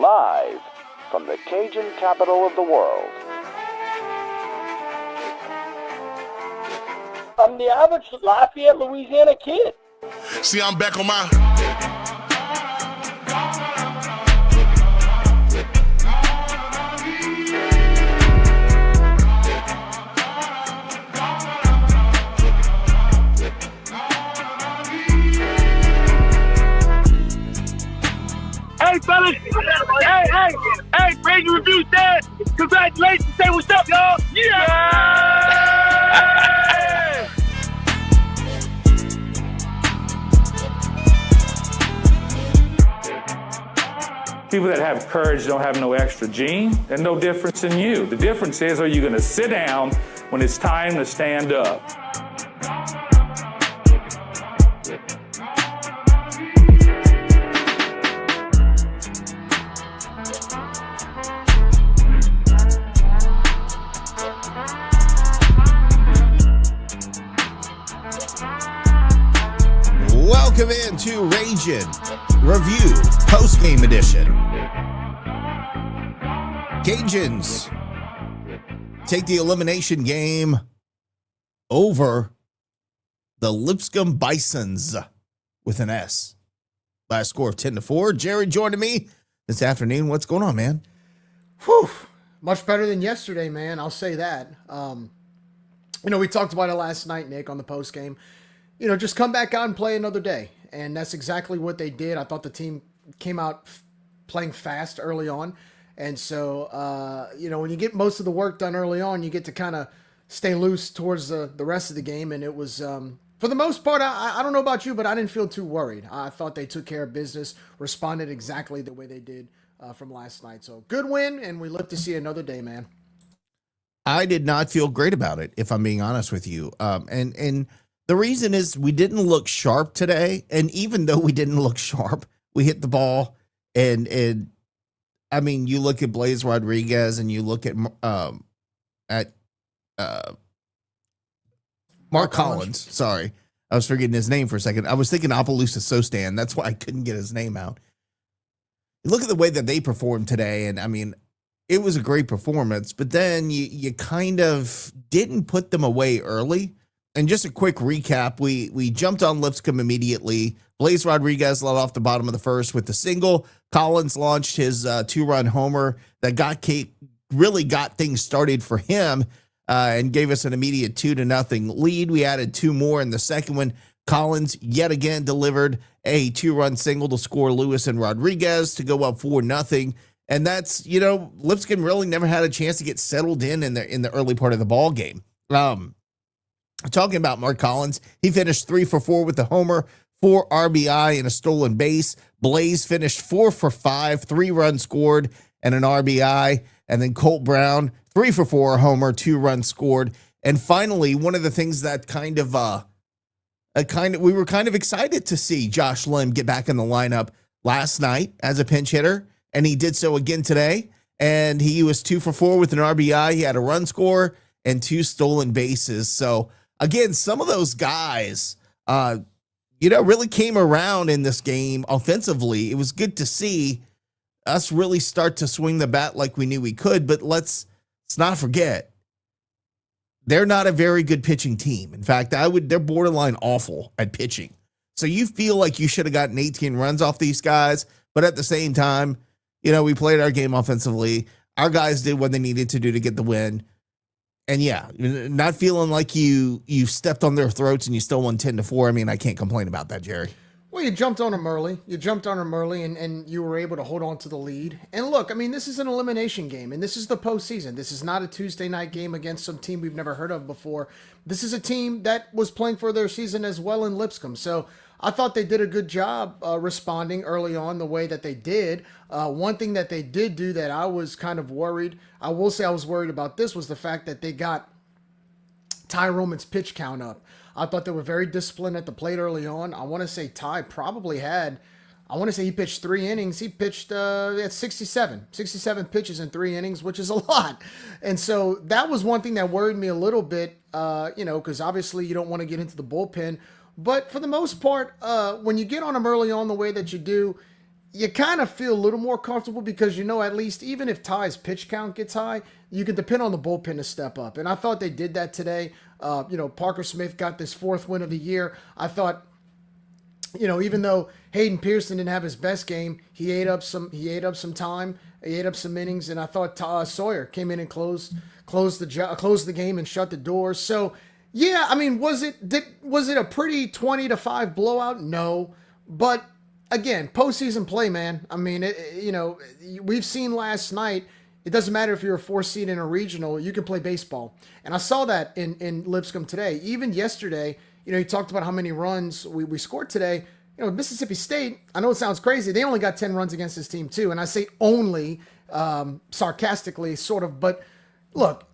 Live from the Cajun capital of the world. I'm the average Lafayette, Louisiana kid. See, I'm back on my... Hey, fellas. Hey, Brady Review said, congratulations. Say what's up, y'all. Yeah! People that have courage don't have no extra gene and no difference in you. The difference is, are you going to sit down when it's time to stand up? Welcome into Ragin' Review Postgame Edition. Cajuns take the elimination game over the Lipscomb Bisons with an S. Last score of 10-4. Jerry joining me this afternoon. What's going on, man? Whew. Much better than yesterday, man. I'll say that. We talked about it last night, Nick, on the postgame. Just come back out and play another day. And that's exactly what they did. I thought the team came out playing fast early on. And so, when you get most of the work done early on, you get to kind of stay loose towards the rest of the game. And it was, for the most part, I don't know about you, but I didn't feel too worried. I thought they took care of business, responded exactly the way they did from last night. So good win, and we look to see another day, man. I did not feel great about it, if I'm being honest with you. And the reason is we didn't look sharp today. And even though we didn't look sharp, we hit the ball. And I mean, you look at Blaze Rodriguez and you look at Mark Collins. Sorry, I was forgetting his name for a second. I was thinking Opelousas Sostan. That's why I couldn't get his name out. You look at the way that they performed today. And I mean, it was a great performance, but then you kind of didn't put them away early. And just a quick recap, we jumped on Lipscomb immediately. Blaze Rodriguez led off the bottom of the first with the single. Collins launched his two-run homer that really got things started for him and gave us an immediate 2-0 lead. We added two more in the second one. Collins yet again delivered a two-run single to score Lewis and Rodriguez to go up 4-0. And that's, Lipscomb really never had a chance to get settled in the early part of the ball game. Talking about Mark Collins, he finished 3 for 4 with the homer, 4 RBI and a stolen base. Blaze finished 4 for 5, 3 runs scored and an RBI. And then Colt Brown, 3 for 4, a homer, 2 runs scored. And finally, one of the things that we were kind of excited to see Josh Lim get back in the lineup last night as a pinch hitter, and he did so again today. And he was 2 for 4 with an RBI. He had a run score and 2 stolen bases. So again, some of those guys, really came around in this game offensively. It was good to see us really start to swing the bat like we knew we could, but let's not forget, they're not a very good pitching team. In fact, they're borderline awful at pitching. So you feel like you should have gotten 18 runs off these guys, but at the same time, we played our game offensively. Our guys did what they needed to do to get the win. And yeah, not feeling like you stepped on their throats and you still won 10-4. I mean, I can't complain about that, Jerry. Well, you jumped on them early. And you were able to hold on to the lead. And look, I mean, this is an elimination game, and this is the postseason. This is not a Tuesday night game against some team we've never heard of before. This is a team that was playing for their season as well in Lipscomb. So I thought they did a good job responding early on the way that they did. One thing that they did do that I was kind of worried, I will say I was worried about this, was the fact that they got Ty Roman's pitch count up. I thought they were very disciplined at the plate early on. I want to say Ty probably he pitched 3 innings. He pitched at 67 pitches in 3 innings, which is a lot. And so that was one thing that worried me a little bit, because obviously you don't want to get into the bullpen. But for the most part, when you get on them early on the way that you do, you kind of feel a little more comfortable because, at least even if Ty's pitch count gets high, you can depend on the bullpen to step up. And I thought they did that today. Parker Smith got this 4th win of the year. I thought, even though Hayden Pearson didn't have his best game, he ate up some time, he ate up some innings, and I thought Sawyer came in and closed the game and shut the doors. So, yeah, I mean, was it a pretty 20-5 blowout? No, but again, postseason play, man. I mean, we've seen last night. It doesn't matter if you're a 4 seed in a regional, you can play baseball. And I saw that in Lipscomb today. Even yesterday, he talked about how many runs we scored today. Mississippi State, I know it sounds crazy. They only got 10 runs against this team too. And I say only sarcastically sort of, but look,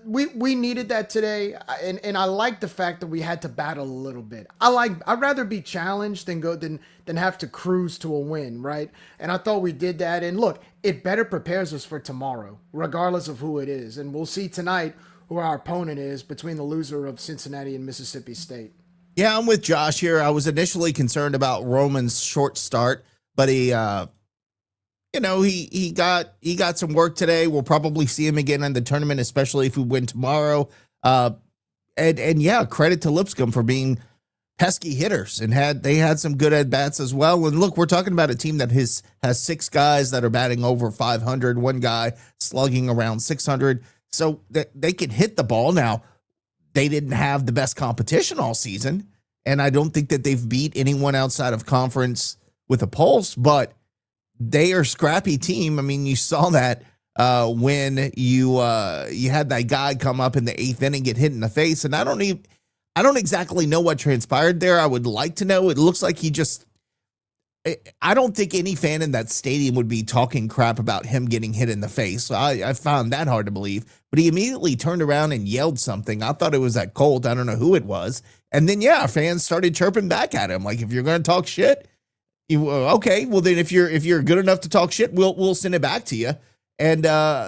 we needed that today. And I like the fact that we had to battle a little bit. I'd rather be challenged than have to cruise to a win, right? And I thought we did that. And look, it better prepares us for tomorrow, regardless of who it is. And we'll see tonight who our opponent is between the loser of Cincinnati and Mississippi State. Yeah, I'm with Josh here. I was initially concerned about Roman's short start, but he got some work today. We'll probably see him again in the tournament, especially if we win tomorrow. And yeah, credit to Lipscomb for being pesky hitters and they had some good at bats as well. And look, we're talking about a team that has 6 guys that are batting over 500, 1 guy slugging around 600, so they can hit the ball. Now, they didn't have the best competition all season, and I don't think that they've beat anyone outside of conference with a pulse, but they are a scrappy team. I mean, you saw that when you had that guy come up in the 8th inning, get hit in the face, and I don't exactly know what transpired there. I would like to know. It looks like I don't think any fan in that stadium would be talking crap about him getting hit in the face. So I found that hard to believe. But he immediately turned around and yelled something. I thought it was that Colt. I don't know who it was. And then, yeah, fans started chirping back at him. Like, if you're going to talk shit, okay, well, then if you're good enough to talk shit, we'll send it back to you. And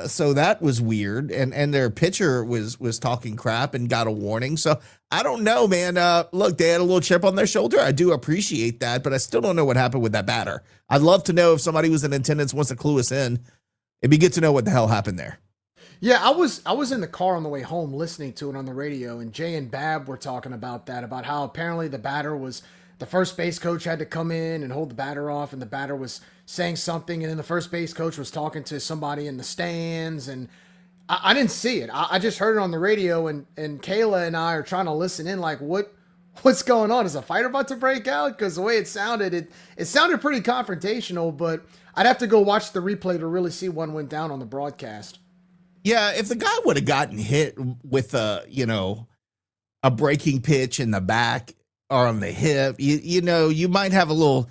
so that was weird. And their pitcher was talking crap and got a warning. So I don't know, man. Look, they had a little chip on their shoulder. I do appreciate that, but I still don't know what happened with that batter. I'd love to know if somebody was in attendance wants to clue us in. It'd be good to know what the hell happened there. Yeah, I was in the car on the way home listening to it on the radio, and Jay and Bab were talking about that, about how apparently the first base coach had to come in and hold the batter off, and the batter was saying something, and then the first base coach was talking to somebody in the stands, and I didn't see it. I just heard it on the radio, and Kayla and I are trying to listen in, like, what's going on? Is a fight about to break out? Because the way it sounded, it sounded pretty confrontational, but I'd have to go watch the replay to really see what went down on the broadcast. Yeah, if the guy would have gotten hit with a breaking pitch in the back or on the hip, you might have a little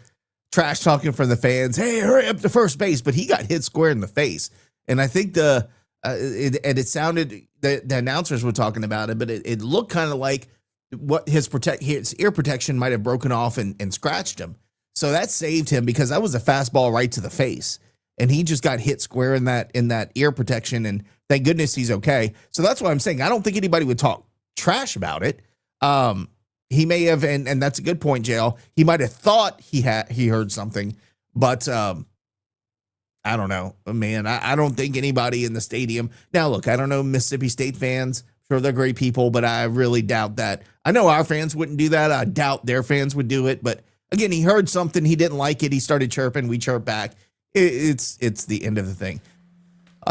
trash talking from the fans. Hey, hurry up to first base. But he got hit square in the face. And I think it sounded, the announcers were talking about it, but it looked kind of like what his ear protection might have broken off and scratched him. So that saved him, because that was a fastball right to the face. And he just got hit square in that ear protection, and thank goodness he's okay. So that's why I'm saying I don't think anybody would talk trash about it. He may have, and that's a good point, JL. He might have thought he heard something, but I don't know, man. I don't think anybody in the stadium. Now, look, I don't know Mississippi State fans. Sure, they're great people, but I really doubt that. I know our fans wouldn't do that. I doubt their fans would do it. But again, he heard something. He didn't like it. He started chirping. We chirped back. It's the end of the thing.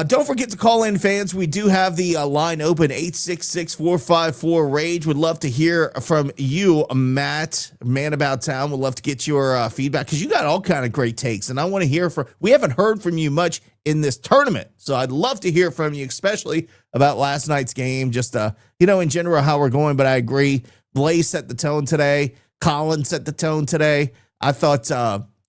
Don't forget to call in, fans. We do have the line open, 866-454-RAGE. Would love to hear from you, Matt, Man About Town. Would love to get your feedback, because you got all kind of great takes, and I want to hear we haven't heard from you much in this tournament, so I'd love to hear from you, especially about last night's game, just, in general, how we're going. But I agree, Blaze set the tone today. Colin set the tone today. I thought,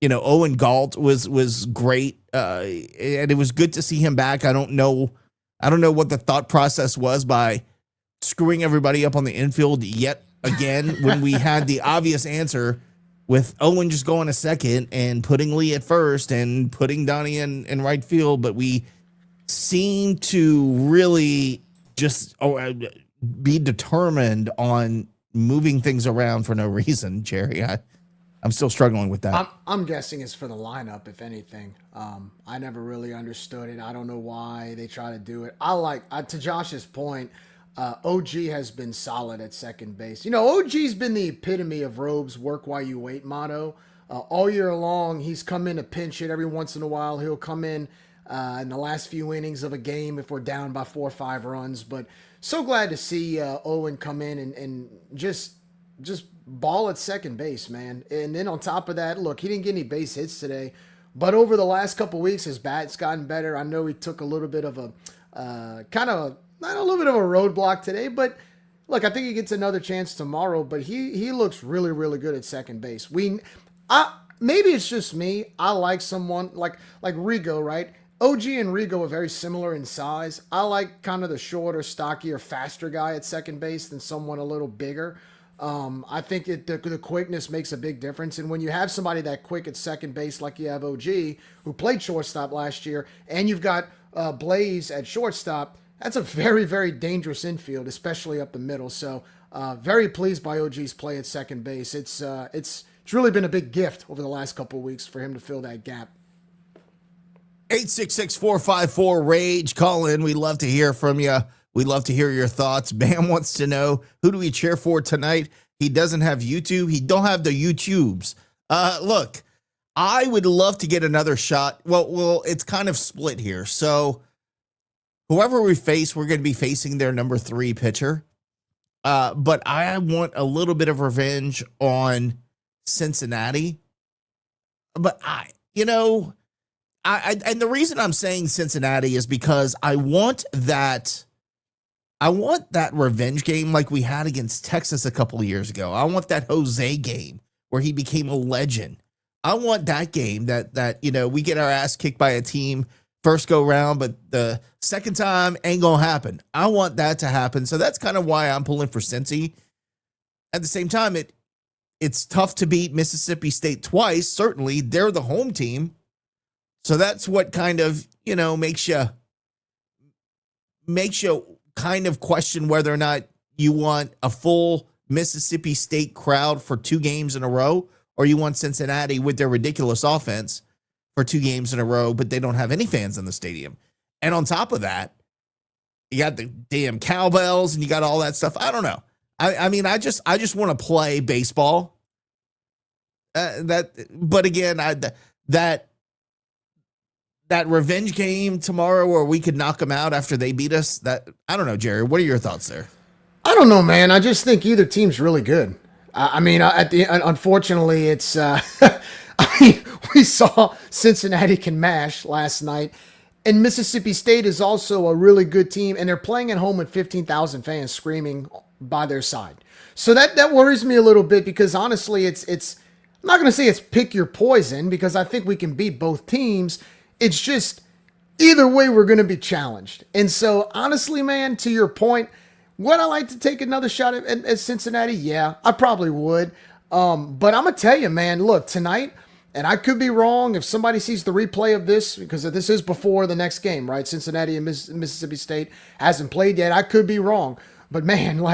Owen Galt was great, and it was good to see him back. I don't know what the thought process was by screwing everybody up on the infield yet again when we had the obvious answer with Owen just going to second and putting Lee at first and putting Donnie in right field. But we seem to really just be determined on moving things around for no reason, Jerry. I'm still struggling with that. I'm guessing it's for the lineup, if anything. I never really understood it. I don't know why they try to do it. To Josh's point, OG has been solid at second base. OG's been the epitome of Robe's work while you wait motto. All year long, he's come in to pinch hit every once in a while. He'll come in the last few innings of a game if we're down by 4 or 5 runs. But so glad to see Owen come in and just ball at second base, man. And then on top of that, look, he didn't get any base hits today, but over the last couple of weeks, his bat's gotten better. I know he took a little bit of a not a little bit of a roadblock today, but look, I think he gets another chance tomorrow. But he looks really, really good at second base. Maybe it's just me. I like someone like Rigo, right? OG and Rigo are very similar in size. I like kind of the shorter, stockier, faster guy at second base than someone a little bigger. I think the quickness makes a big difference. And when you have somebody that quick at second base, like you have OG, who played shortstop last year, and you've got Blaze at shortstop, that's a very, very dangerous infield, especially up the middle. So very pleased by OG's play at second base. It's really been a big gift over the last couple of weeks for him to fill that gap. 866-454-RAGE. Call in. We love to hear from you. We'd love to hear your thoughts. Bam wants to know, who do we cheer for tonight? He doesn't have YouTube. He don't have the YouTubes. Look, I would love to get another shot. Well, it's kind of split here. So whoever we face, we're going to be facing their number 3 pitcher. But I want a little bit of revenge on Cincinnati. But and the reason I'm saying Cincinnati is because I want that revenge game like we had against Texas a couple of years ago. I want that Jose game where he became a legend. I want that game that we get our ass kicked by a team first go round, but the second time ain't gonna happen. I want that to happen. So that's kind of why I'm pulling for Cincy. At the same time, it's tough to beat Mississippi State twice. Certainly, they're the home team. So that's what kind of, makes you kind of question whether or not you want a full Mississippi State crowd for 2 games in a row, or you want Cincinnati with their ridiculous offense for 2 games in a row, but they don't have any fans in the stadium. And on top of that, you got the damn cowbells and you got all that stuff. I don't know. I mean, I just want to play baseball. But again, that revenge game tomorrow where we could knock them out after they beat us, I don't know, Jerry. What are your thoughts there? I don't know, man. I just think either team's really good. Unfortunately, it's. We saw Cincinnati can mash last night, and Mississippi State is also a really good team, and they're playing at home with 15,000 fans screaming by their side. So that worries me a little bit because honestly, it's. I'm not going to say it's pick your poison because I think we can beat both teams. It's just either way, we're going to be challenged. And so honestly, man, to your point, would I like to take another shot at Cincinnati? Yeah, I probably would. But I'm going to tell you, man, look, tonight, and I could be wrong if somebody sees the replay of this, because this is before the next game, right? Cincinnati and Mississippi State hasn't played yet. I could be wrong. But man,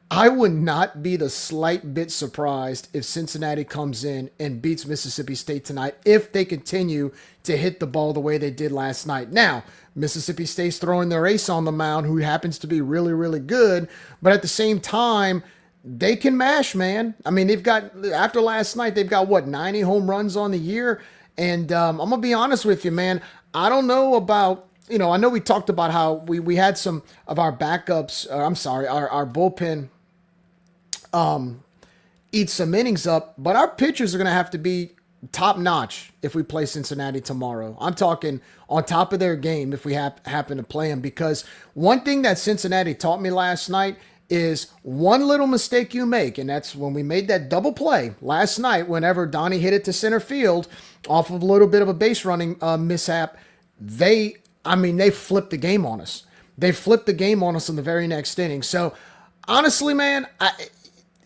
I would not be the slight bit surprised if Cincinnati comes in and beats Mississippi State tonight if they continue to hit the ball the way they did last night. Now, Mississippi State's throwing their ace on the mound, who happens to be really, really good, but at the same time, they can mash, man. I mean, after last night, they've got, 90 home runs on the year, and I'm going to be honest with you, man. I don't know about, I know we talked about how we had some of our backups, our bullpen eat some innings up, but our pitchers are going to have to be top notch if we play Cincinnati tomorrow. I'm talking on top of their game if we happen to play them, because one thing that Cincinnati taught me last night is one little mistake you make, and that's when we made that double play last night whenever Donnie hit it to center field off of a little bit of a base running mishap. They flipped the game on us. They flipped the game on us in the very next inning. So honestly, man,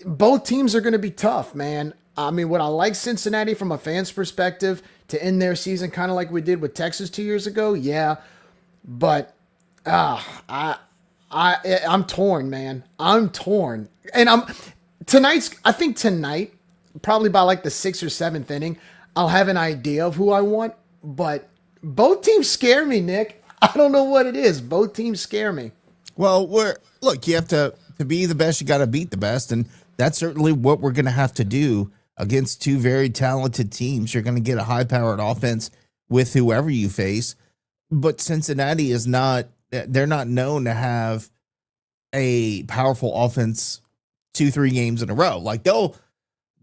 both teams are going to be tough, man. I mean, would I like Cincinnati from a fan's perspective to end their season kind of like we did with Texas 2 years ago? Yeah. But I'm torn, man. I'm torn. And I think tonight, probably by like the 6th or 7th inning, I'll have an idea of who I want. But both teams scare me, Nick. I don't know what it is. Both teams scare me. Well, look, you have to be the best, you got to beat the best. And that's certainly what we're going to have to do against two very talented teams. You're going to get a high-powered offense with whoever you face. But Cincinnati is not, they're not known to have a powerful offense 2-3 games in a row. Like they'll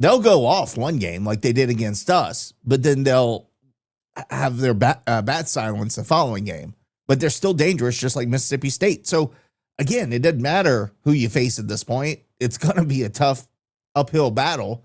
go off one game like they did against us, but then they'll have their bat silence the following game. But they're still dangerous, just like Mississippi State. So again, it doesn't matter who you face at this point. It's going to be a tough uphill battle.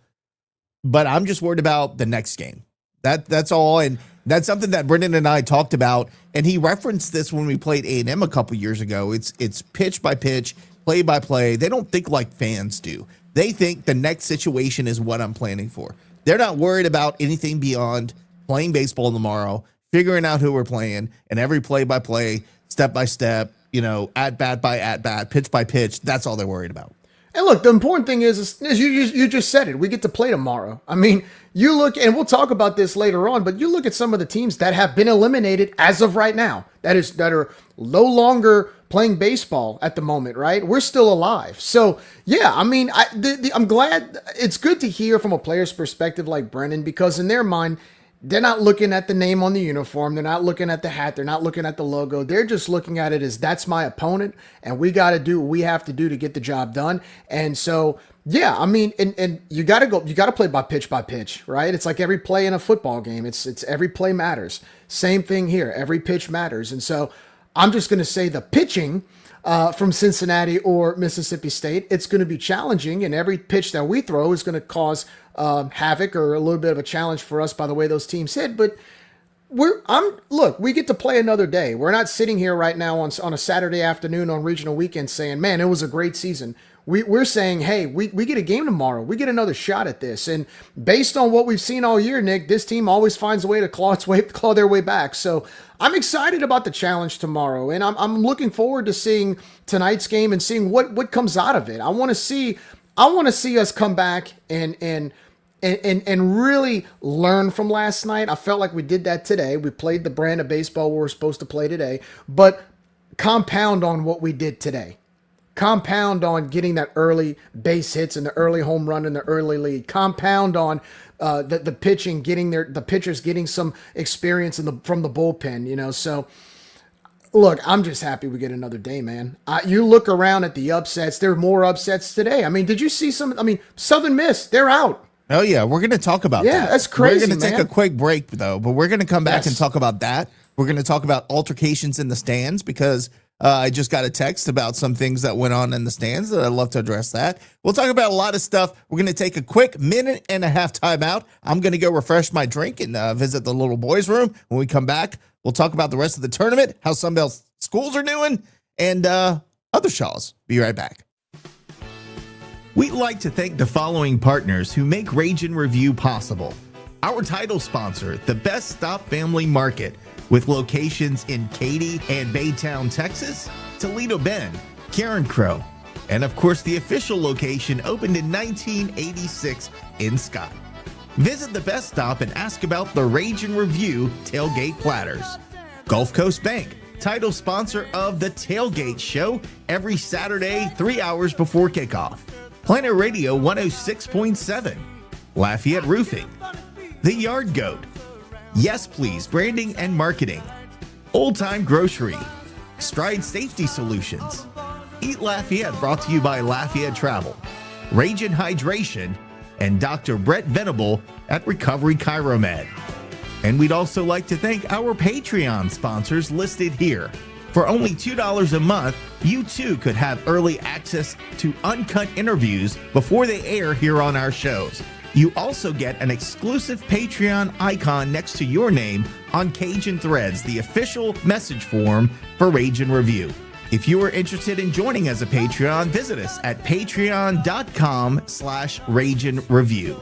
But I'm just worried about the next game. That's all. And that's something that Brendan and I talked about. And he referenced this when we played A&M a couple years ago. It's pitch by pitch, play by play. They don't think like fans do. They think the next situation is what I'm planning for. They're not worried about anything beyond playing baseball tomorrow, figuring out who we're playing, and every play by play, step by step, at bat by at bat, pitch by pitch. That's all they're worried about. And look, the important thing is you just said it. We get to play tomorrow. I mean, you look, and we'll talk about this later on, but you look at some of the teams that have been eliminated as of right now, that are no longer playing baseball at the moment, right? We're still alive. So, yeah, I mean, I'm glad. It's good to hear from a player's perspective like Brennan, because in their mind, they're not looking at the name on the uniform. They're not looking at the hat. They're not looking at the logo. They're just looking at it as that's my opponent, and we got to do what we have to do to get the job done. And so, yeah, I mean, and you got to play by pitch, right? It's like every play in a football game. It's every play matters. Same thing here. Every pitch matters. And so I'm just going to say the pitching from Cincinnati or Mississippi State, it's going to be challenging, and every pitch that we throw is going to cause havoc or a little bit of a challenge for us by the way those teams hit. But we get to play another day. We're not sitting here right now on a Saturday afternoon on regional weekend saying, man, it was a great season. We're saying, hey, we get a game tomorrow. We get another shot at this. And based on what we've seen all year, Nick, this team always finds a way to claw their way back. So I'm excited about the challenge tomorrow, and I'm looking forward to seeing tonight's game and seeing what comes out of it. I want to see us come back and really learn from last night. I felt like we did that today. We played the brand of baseball we were supposed to play today, but compound on what we did today. Compound on getting that early base hits and the early home run and the early lead. Compound on the pitching, the pitchers getting some experience from the bullpen. So, look, I'm just happy we get another day, man. You look around at the upsets. There are more upsets today. I mean, did you see some? I mean, Southern Miss, they're out. Oh, yeah, we're going to talk about that. Yeah, that's crazy, We're going to take a quick break, though, but we're going to come back and talk about that. We're going to talk about altercations in the stands because I just got a text about some things that went on in the stands that I'd love to address that. We'll talk about a lot of stuff. We're going to take a quick 1.5 minute time out. I'm going to go refresh my drink and visit the little boys' room. When we come back, we'll talk about the rest of the tournament, how Sunbelt schools are doing, and other shows. Be right back. We'd like to thank the following partners who make Rage and Review possible. Our title sponsor, the Best Stop Family Market, with locations in Katy and Baytown, Texas, Toledo Bend, Karen Crow, and of course the official location opened in 1986 in Scott. Visit the Best Stop and ask about the Rage and Review tailgate platters. Gulf Coast Bank, title sponsor of the Tailgate Show every Saturday 3 hours before kickoff. Planet Radio 106.7, Lafayette Roofing, The Yard Goat, Yes Please Branding and Marketing, Old Time Grocery, Stride Safety Solutions, Eat Lafayette brought to you by Lafayette Travel, Rage and Hydration, and Dr. Brett Venable at Recovery Chiromed. And we'd also like to thank our Patreon sponsors listed here. For only $2 a month, you too could have early access to uncut interviews before they air here on our shows. You also get an exclusive Patreon icon next to your name on Cajun Threads, the official message form for Rage and Review. If you are interested in joining as a Patreon, visit us at patreon.com/Rage and Review.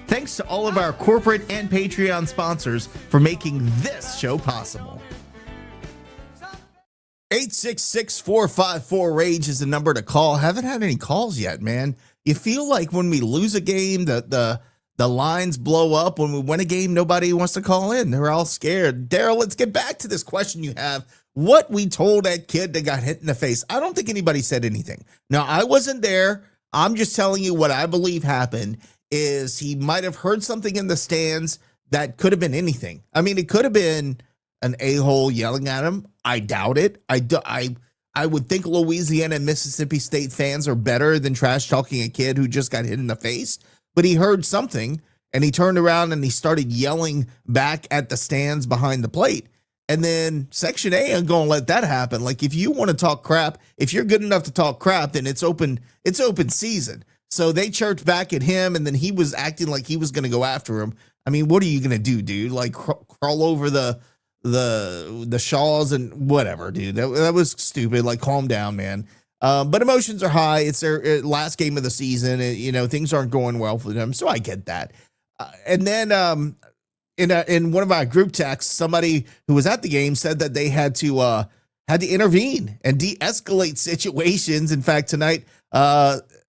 Thanks to all of our corporate and Patreon sponsors for making this show possible. 866-454-RAGE is the number to call. Haven't had any calls yet, man. You feel like when we lose a game, the The lines blow up when we win a game. Nobody wants to call in. They're all scared. Daryl, let's get back to this question you have. What we told that kid that got hit in the face. I don't think anybody said anything. Now, I wasn't there. I'm just telling you what I believe happened is he might have heard something in the stands that could have been anything. I mean, it could have been an a-hole yelling at him. I doubt it. I would think Louisiana and Mississippi State fans are better than trash talking a kid who just got hit in the face. But he heard something and he turned around and he started yelling back at the stands behind the plate. And then Section A ain't going to let that happen. Like, if you want to talk crap, if you're good enough to talk crap, then it's open season. So they chirped back at him, and then he was acting like he was going to go after him. I mean, what are you going to do, dude? Like, crawl over the shawls and whatever, dude. That was stupid. Like, calm down, man. But emotions are high. It's their last game of the season. Things aren't going well for them, so I get that. And then in one of our group texts, somebody who was at the game said that they had to intervene and de-escalate situations. In fact, tonight,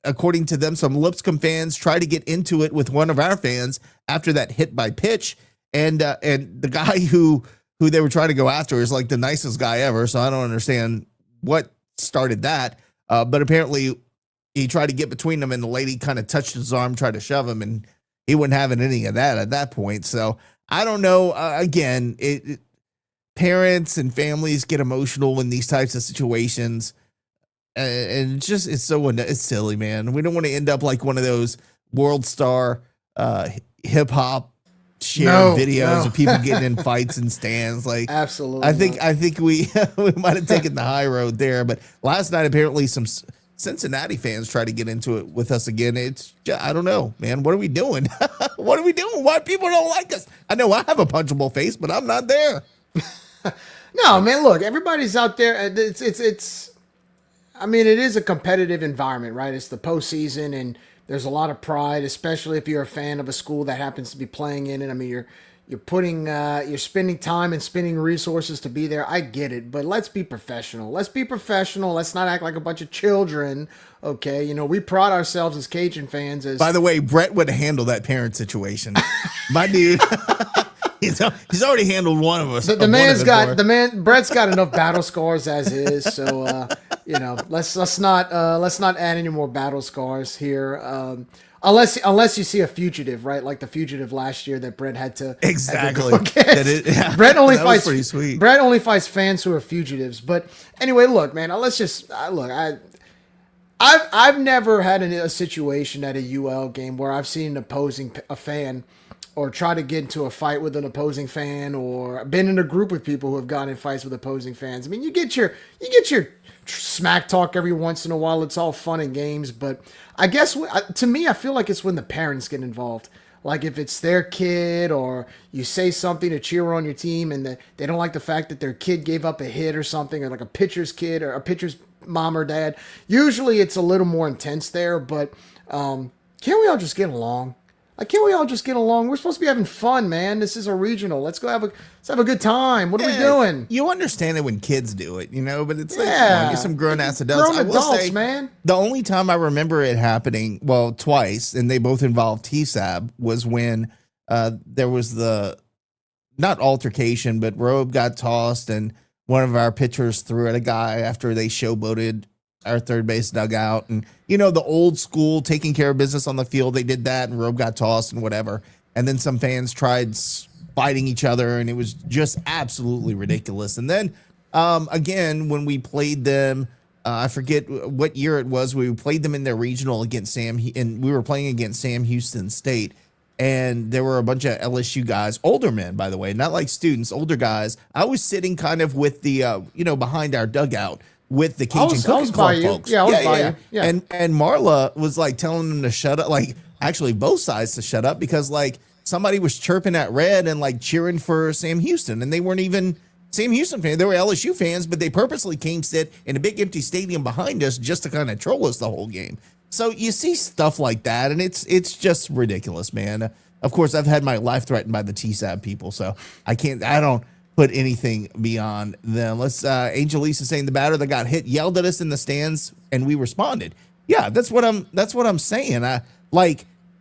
according to them, some Lipscomb fans tried to get into it with one of our fans after that hit by pitch, and the guy who they were trying to go after is like the nicest guy ever. So I don't understand what started that. But apparently he tried to get between them, and the lady kind of touched his arm, tried to shove him, and he wasn't having any of that at that point. So I don't know. Again, parents and families get emotional in these types of situations. And it's silly, man. We don't want to end up like one of those World Star hip hop sharing videos of people getting in fights and stands. Like, absolutely. I think we might have taken the high road there. But last night, apparently, some Cincinnati fans tried to get into it with us again. I don't know, man. What are we doing? What are we doing? Why people don't like us? I know I have a punchable face, but I'm not there. No, man. Look, everybody's out there. It's. I mean, it is a competitive environment, right? It's the postseason, and there's a lot of pride, especially if you're a fan of a school that happens to be playing in it. I mean, you're spending time and spending resources to be there. I get it, but let's be professional. Let's not act like a bunch of children. Okay, we pride ourselves as Cajun fans. By the way, Brett would handle that parent situation. My dude. He's already handled one of us. Brett's got enough battle scars as is. So let's not add any more battle scars here. Unless you see a fugitive, right? Like the fugitive last year that Brett had to exactly. Brett only fights pretty sweet. Brett only fights fans who are fugitives. But anyway, look, man. I've never had a situation at a UL game where I've seen a fan or try to get into a fight with an opposing fan, or been in a group with people who have gotten in fights with opposing fans. I mean, you get your smack talk every once in a while. It's all fun and games, but I guess to me, I feel like it's when the parents get involved. Like if it's their kid, or you say something to cheer on your team, and they don't like the fact that their kid gave up a hit or something, or like a pitcher's kid or a pitcher's mom or dad. Usually, it's a little more intense there, but can't we all just get along? Like, can't we all just get along? We're supposed to be having fun, man. This is a regional. Let's have a good time. What are we doing? You understand it when kids do it, but it's like, get some grown-ass adults. Grown adults, man. The only time I remember it happening, well, twice, and they both involved TSAB, was when there was not altercation, but robe got tossed, and one of our pitchers threw at a guy after they showboated our third base dugout, and the old school taking care of business on the field. They did that, and robe got tossed and whatever. And then some fans tried fighting each other, and it was just absolutely ridiculous. And then again, when we played them, I forget what year it was. We played them in their regional against and we were playing against Sam Houston State. And there were a bunch of LSU guys, older men, by the way, not like students, older guys. I was sitting kind of with the, behind our dugout with the Cajun Cooking Club folks. Yeah, I was by you. Yeah. And Marla was like telling them to shut up, like actually both sides to shut up, because like somebody was chirping at Red and like cheering for Sam Houston, and they weren't even Sam Houston fans. They were LSU fans, but they purposely came sit in a big empty stadium behind us just to kind of troll us the whole game. So you see stuff like that, and it's just ridiculous, man. Of course, I've had my life threatened by the TSAB people, so I don't put anything beyond them. Angel Lisa saying the batter that got hit yelled at us in the stands, and we responded. Yeah, that's what I'm saying.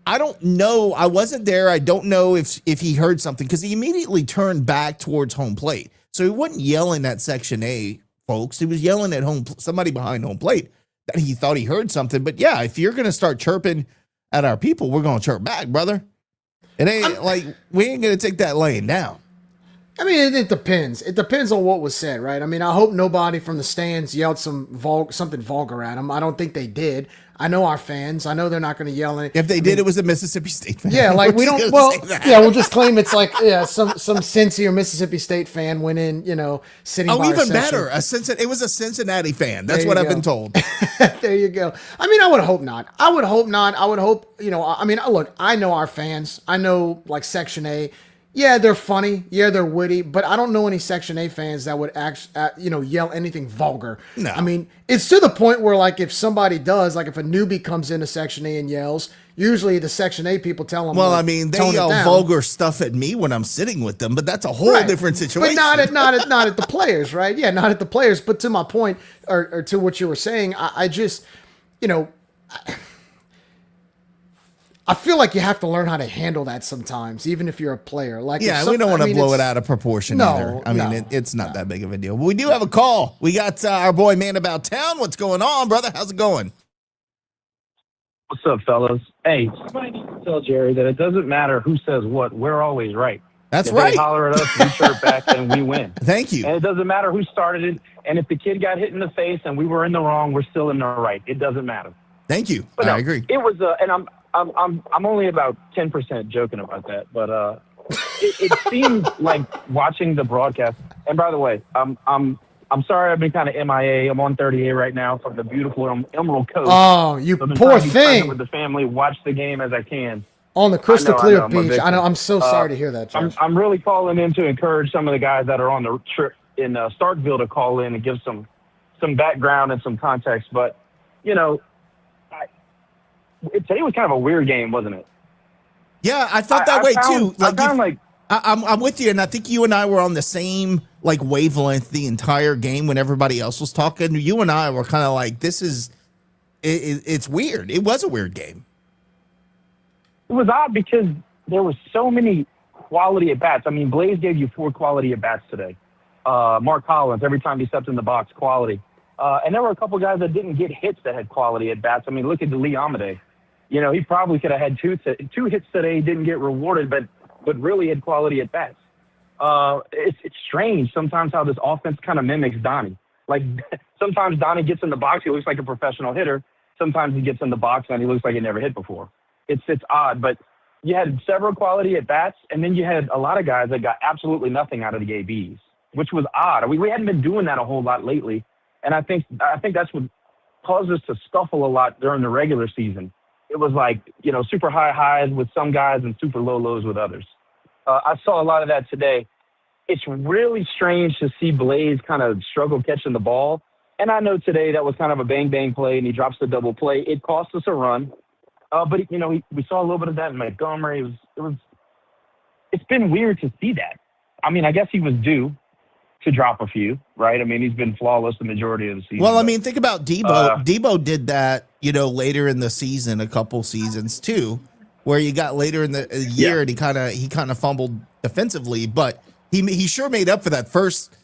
I don't know. I wasn't there. I don't know if he heard something because he immediately turned back towards home plate. So he wasn't yelling at Section A folks. He was yelling at somebody behind home plate that he thought he heard something. But yeah, if you're going to start chirping at our people, we're going to chirp back, brother. It ain't we ain't going to take that lane down. I mean, it depends. It depends on what was said, right? I mean, I hope nobody from the stands yelled something vulgar at him. I don't think they did. I know our fans. I know they're not going to yell. If they did, it was a Mississippi State fan. Yeah, like we don't. Well, yeah, we'll just claim it's like some Cincy or Mississippi State fan went in, sitting. Oh, by even better. It was a Cincinnati fan. That's what I've been told. There you go. I mean, I would hope not. I would hope not. I would hope. I mean, look, I know our fans. I know like Section A. Yeah, they're funny. Yeah, they're witty. But I don't know any Section A fans that would yell anything vulgar. No. I mean, it's to the point where, like, if somebody does, like, if a newbie comes into Section A and yells, usually the Section A people tell them. Well, I mean, they yell vulgar stuff at me when I'm sitting with them, but that's a whole different situation. But not at the players, right? Yeah, not at the players. But to my point, or to what you were saying, I just, I feel like you have to learn how to handle that sometimes, even if you're a player. Like, we don't want to blow it out of proportion either. I mean, it's not that big of a deal. But we do have a call. We got our boy Man About Town. What's going on, brother? How's it going? What's up, fellas? Hey, somebody needs to tell Jerry that it doesn't matter who says what. We're always right. That's if right. They holler at us, we chirp back, and we win. Thank you. And it doesn't matter who started it. And if the kid got hit in the face and we were in the wrong, we're still in the right. It doesn't matter. Thank you. But I agree. It was, and I'm only about 10% joking about that, but it seemed like watching the broadcast. And by the way, I'm sorry I've been kind of MIA. I'm on 38 right now from the beautiful Emerald Coast. Oh, you so poor thing! With the family, watch the game as I can. On the crystal clear beach. I know. I'm so sorry sorry to hear that, Josh. I'm really calling in to encourage some of the guys that are on the trip in Starkville to call in and give some background and some context. But today was kind of a weird game, wasn't it? Yeah, I thought that way too. I'm with you, and I think you and I were on the same wavelength the entire game when everybody else was talking. You and I were kind of like, "This is, it's weird." It was a weird game. It was odd because there were so many quality at bats. I mean, Blaze gave you 4 quality at bats today. Mark Collins, every time he stepped in the box, quality. And there were a couple guys that didn't get hits that had quality at bats. I mean, look at Lee Amade. He probably could have had 2 hits today. Didn't get rewarded, but really had quality at bats. It's strange sometimes how this offense kind of mimics Donnie. Like sometimes Donnie gets in the box, he looks like a professional hitter. Sometimes he gets in the box and he looks like he never hit before. It's odd, but you had several quality at bats, and then you had a lot of guys that got absolutely nothing out of the ABs, which was odd. We hadn't been doing that a whole lot lately, and I think that's what caused us to scuffle a lot during the regular season. It was like, super high highs with some guys and super low lows with others. I saw a lot of that today. It's really strange to see Blaze kind of struggle catching the ball. And I know today that was kind of a bang-bang play, and he drops the double play. It cost us a run. But, we saw a little bit of that in Montgomery. It's been weird to see that. I mean, I guess he was due to drop a few, right? I mean, he's been flawless the majority of the season. Well, I mean, think about Debo. Debo did that, later in the season, a couple seasons too, where you got later in the year and he kind of fumbled defensively, but he sure made up for that first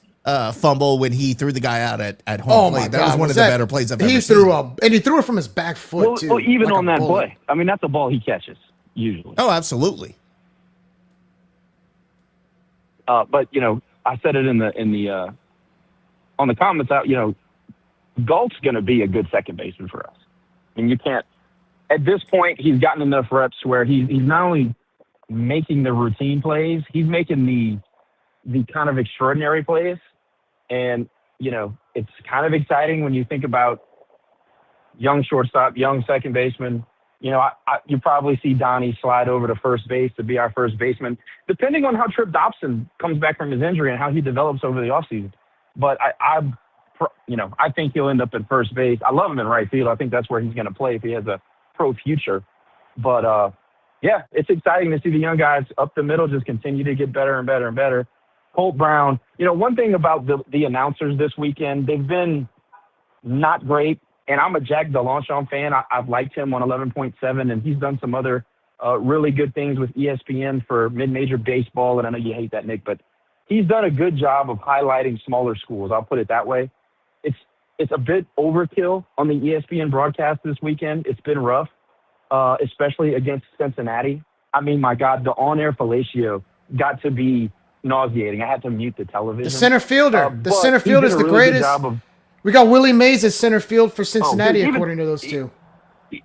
fumble when he threw the guy out at home plate. That was one of the better plays I've ever seen. And he threw it from his back foot too. Well, even on that play, I mean, that's a ball he catches usually. Oh, absolutely. But I said it in the on the comments out. Galt's going to be a good second baseman for us. I mean, you can't. At this point, he's gotten enough reps where he's not only making the routine plays, he's making the kind of extraordinary plays. And, it's kind of exciting when you think about young shortstop, young second baseman. You probably see Donnie slide over to first base to be our first baseman, depending on how Trip Dobson comes back from his injury and how he develops over the offseason. But I think he'll end up at first base. I love him in right field. I think that's where he's going to play if he has a pro future. But, it's exciting to see the young guys up the middle just continue to get better and better and better. Holt Brown, one thing about the announcers this weekend, they've been not great. And I'm a Jack DeLongchamp fan. I've liked him on 11.7, and he's done some other really good things with ESPN for mid-major baseball, and I know you hate that, Nick, but he's done a good job of highlighting smaller schools. I'll put it that way. It's a bit overkill on the ESPN broadcast this weekend. It's been rough, especially against Cincinnati. I mean, my God, the on-air fellatio got to be nauseating. I had to mute the television. The center fielder. The center field is the really greatest. We got Willie Mays at center field for Cincinnati, according to those two.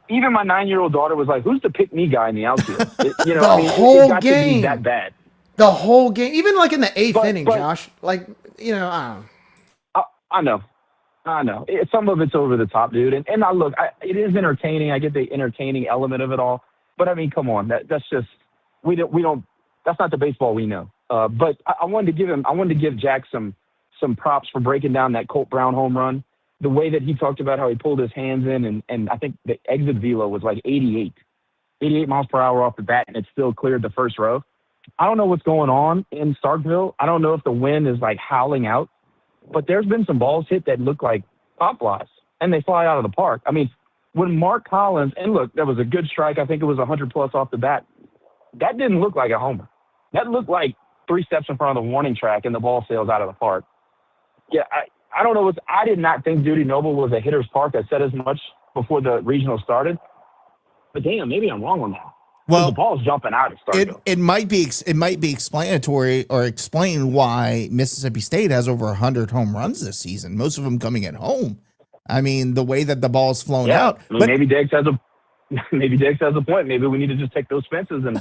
Even my 9-year-old daughter was like, "Who's the pick-me guy in the outfield?" Whole it got game. to be that bad. The whole game, even like in the eighth inning, Josh. Like, I don't know. I know. Some of it's over the top, dude. And look, it is entertaining. I get the entertaining element of it all. But I mean, come on, that's just we don't. That's not the baseball we know. But I wanted to give Jack some props for breaking down that Colt Brown home run. The way that he talked about how he pulled his hands in, and I think the exit velo was like 88 miles per hour off the bat, and it still cleared the first row. I don't know what's going on in Starkville. I don't know if the wind is like howling out, but there's been some balls hit that look like pop flies, and they fly out of the park. I mean, when Mark Collins, and look, that was a good strike. I think it was 100+ off the bat. That didn't look like a homer. That looked like 3 steps in front of the warning track, and the ball sails out of the park. Yeah, I don't know. I did not think Duty Noble was a hitter's park. I said as much before the regional started. But damn, maybe I'm wrong on that. Well, the ball's jumping out at Starkville. It might be explanatory or explain why Mississippi State has over 100 home runs this season. Most of them coming at home. I mean, the way that the ball's flown out. I mean, maybe Diggs has a point. Maybe we need to just take those fences and.